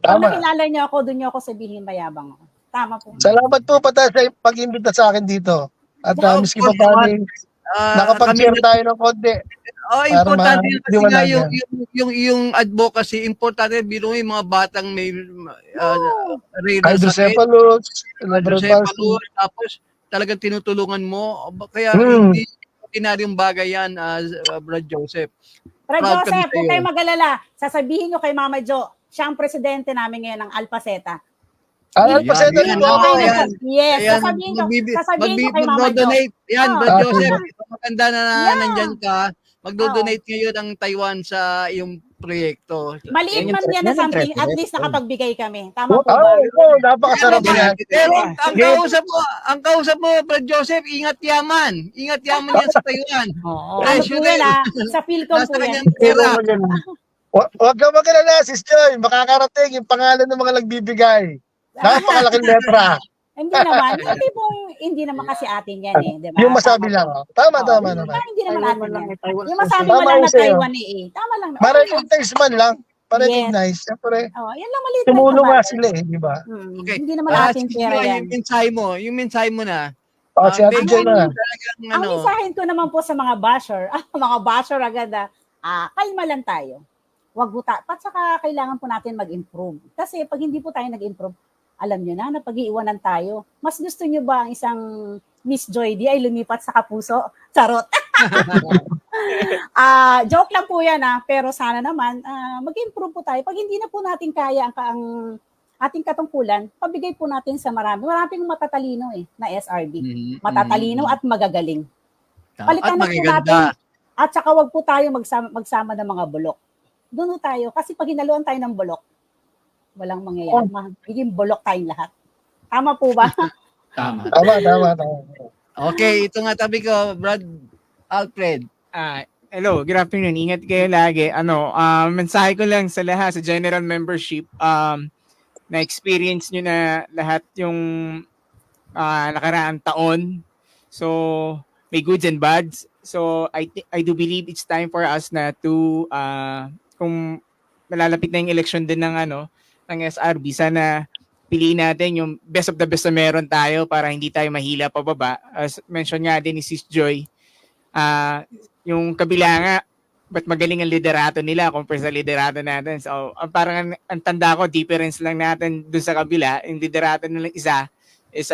Pag Tama. nakilala niyo ako, doon niyo ako sabihin mayabang ako. Tama po. Salamat po pata sa pag-imbita sa akin dito. At miski pa paano, nakapag-share tayo ng konti. Importante yun kasi nga maliwanagan. yung advocacy, importante biro yung mga batang may renal sakit, Hydrocephalus, cerebral palsy. hydrocephalus, tapos talagang tinutulungan mo. Kaya hindi ordinaryong bagay yan, Brad Joseph. Brad Proud kami Joseph, sa huwag iyo. kayong mag-alala. Sasabihin niyo kay Mama Jo, siya ang presidente namin ngayon ng Alpaceta. Alpaceta Yan, rin po. yan. Yes, Ayan, sasabihin ko kay Mama Jo. magdo-donate. Yan, Oh. Brad Joseph. Maganda na Yeah. nandyan ka. Magdo-donate ngayon ang Taiwan sa iyong proyekto. Maliit Yan yung man yan na yan yung something, at threat. least nakapagbigay kami. Tama po ba? Napakasarap yan. Pero ang kausap mo, Brad Joseph, ingat yaman. Ingat yaman yan sa Taiwan. Oo. Ano po yan sa Philcom Nasa po yan. kanyang pera. Huwag ka mag-alala, Sis Joy. Makakarating yung pangalan ng mga nagbibigay. Napakalaking letra. Hindi naman. Yung tipong hindi naman kasi atin yan eh. Diba? Yung masabi lang. Tama naman. Hindi naman atin yan. Yung masabi mo Tama lang yun na sa'yo. Taiwan eh. Tama lang. Ma-recognize man lang. Pa-recognize. Siyempre, Yan lang maliit. tumulong nga sila di ba? Okay. Hindi naman atin pera yan. Yung mensahe mo na. Si Ate Joy na. Ang mensahin ko naman po sa mga basher, mga basher agad kalma lang tayo. Wag buta. At saka kailangan po natin mag-improve. Kasi pag hindi po tayo nag-improve, alam nyo na, napag-iiwanan tayo. Mas gusto nyo ba ang isang Miss Joy D ay lumipat sa Kapuso? Charot. Joke lang po yan pero sana naman mag-improve po tayo. Pag hindi na po natin kaya ang ating katungkulan, pabigay po natin sa marami. Maraming matatalino na SRB. Matatalino at magagaling. Palitan na po natin. At saka wag po tayo magsama ng mga bulok. Doon tayo. Kasi pag hinaluan tayo ng bulok, walang mangyayari. Magiging bulok tayong lahat. Tama po ba? Tama. Tama. Okay, ito nga tabi ko, Brad Alfred. Hello, good afternoon. Ingat kayo lagi. Mensahe ko lang sa lahat, sa general membership, na-experience nyo na lahat yung nakaraang taon. So, may goods and bads. So, I do believe it's time for us na to, kung malalapit na yung election din ng SRB, sana piliin natin yung best of the best na meron tayo para hindi tayo mahila pababa. As mention nga din ni Sis Joy, yung kabila nga, ba't magaling ang liderato nila compare sa liderato natin. So, parang ang tanda ko, difference lang natin dun sa kabila, yung liderato nilang isa is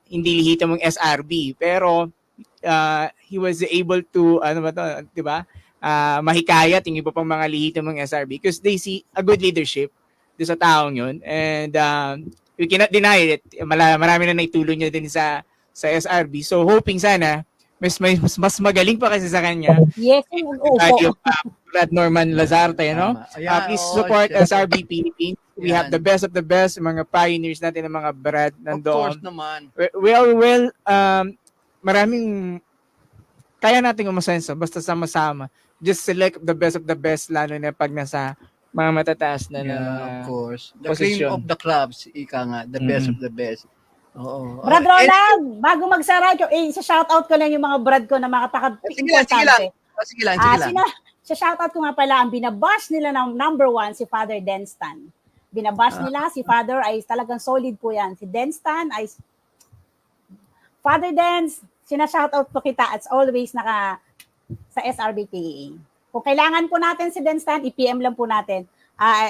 hindi lihito mong SRB. Pero, he was able to, di ba? Mahikayat yung iba pang mga lihito mong SRB because they see a good leadership doon sa taong yun. And we cannot deny it. Marami na naitulong nyo din sa sa SRB. So hoping sana mas magaling pa kasi sa kanya. Yes, opo. Tayo Brad Norman Lazarte, no? Tama. Ayan, Please oo, support syempre. SRB Philippines. We have Yan. the best of the best, mga pioneers natin, ng mga Brad Of course nandoon. naman. Maraming kaya nating umasenso basta sama-sama. Just select the best of the best, lalo na pag nasa mga matataas na Yeah, of course. The posisyon. cream of the crops, ika nga, the best of the best. Oo. Brad Roland, bago magsara, isa-shoutout ko lang yung mga brad ko na Sige lang. makapaka-importante. Sige lang. Shoutout ko nga pala, ang binabash nila ng number 1, si Father Denstan. Binabash nila, si Father ay talagang solid po yan. Si Denstan ay, Father Dens, sinashoutout po kita as always sa SRBKA. Kung kailangan po natin si Denstan, i-PM lang po natin.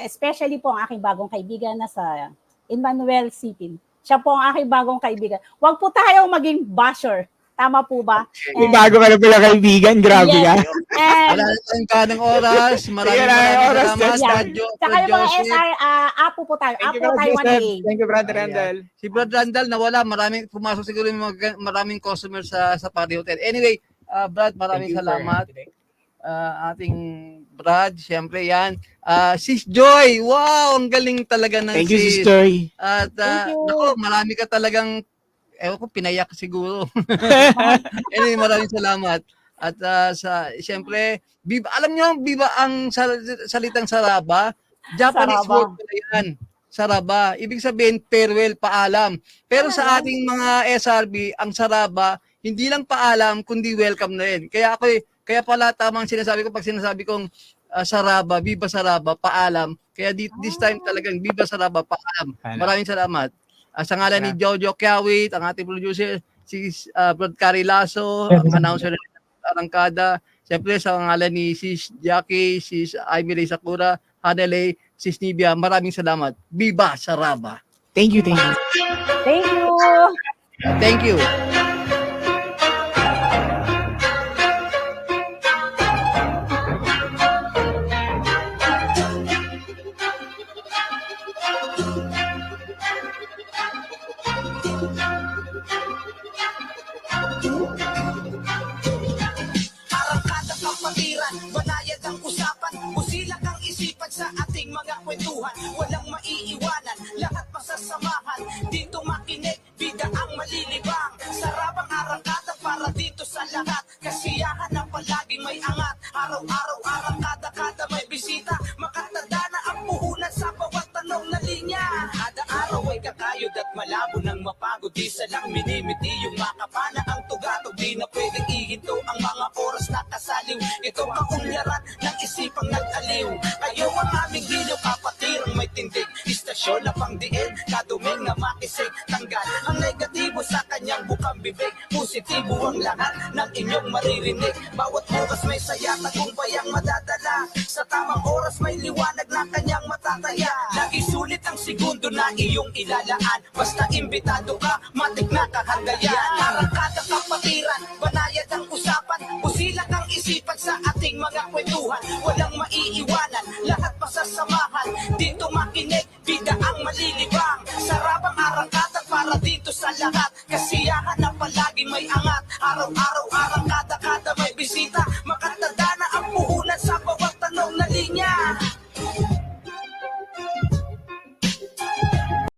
Especially po ang aking bagong kaibigan na sa Emmanuel City. Siya po ang aking bagong kaibigan. Huwag po tayong maging basher. Tama po ba? May bago ka na pala kaibigan, grabe ka. And, Wala na tayong kanang oras. Maraming oras, salamat. yeah. Saka yung mga SR, apo po tayo. Thank you, Apo Brad Taiwan Joseph. A. Thank you, Brother Ayan. Randall. Si Brad Randall nawala. Pumasok siguro yung maraming customers sa Party Hotel. Anyway, Brad, maraming Thank you for salamat. today. Ating Brad, syempre yan. Sis Joy, wow, ang galing talaga ng Thank you, sis. Sister. At Thank you. naku, marami ka talagang, ewan ko, pinayak siguro. Anyway, maraming salamat. At syempre, alam nyo, biba ang salitang saraba? Japanese Saraba. word pala yan. Saraba. Ibig sabihin, farewell, paalam. Pero sa ating mga SRB, ang saraba, hindi lang paalam, kundi welcome na rin. Kaya pala tamang sinasabi ko pag sinasabi kong saraba, viva saraba, paalam. Kaya this time talagang viva saraba, paalam. Maraming salamat. Sa ngalan ni Jojo Kiawit, ang ating producer, si Brad Cari Lasso, ang announcer ng Arangkada. Siyempre sa ngalan ni Sis Jackie, Sis Aimee Sakura, Hanelay, Sis Nibia, maraming salamat. Viva saraba. Thank you, thank you. Thank you. Thank you. Arangkada kapatiran, banayad ang usapan, busilak ang isipan sa ating mga kwentuhan. Walang maiiwanan, lahat masasamahan. Dito makinig, bida ang malilibang. Sarabang arangkada para dito sa lahat. Kasiyahan na palaging may angat. Araw-araw arangkada, kada may bisita. Makatanda na ang puhunan sa bawat tanong na linya. Kada araw ay kakayod at malabo ng mapagod. Di salang minimiti yung makapana ang tugatog. Di na pwedeng ihinto ang mga oras na kasaliw. Ito kaunlaran ng isipang nag-aliw. Kayo ang aming hilo, kapatirang may tindig. Istasyon na pang diin, kaduming na makisig. Tanggal ang negatibo sa kanyang bukang bibig. Positibo ang lahat ng inyong maririnig. Bawat bukas may saya, tagumpay ang madadala. Sa tamang oras may liwanag na kanyang matataya. Lagi sulit ang segundo na iyong ilalaan. Basta imbitado ka, matik na kahandayan. Arangkada kapatiran, banayad ang usapan. Busilak ang isipan sa ating mga kwentuhan. Walang maiiwanan, lahat masasamahan. Dito makinig, bida ang malilibang. Sarabang arangkada para dito sa lahat. Kasiyahan na palaging may angat. Araw-araw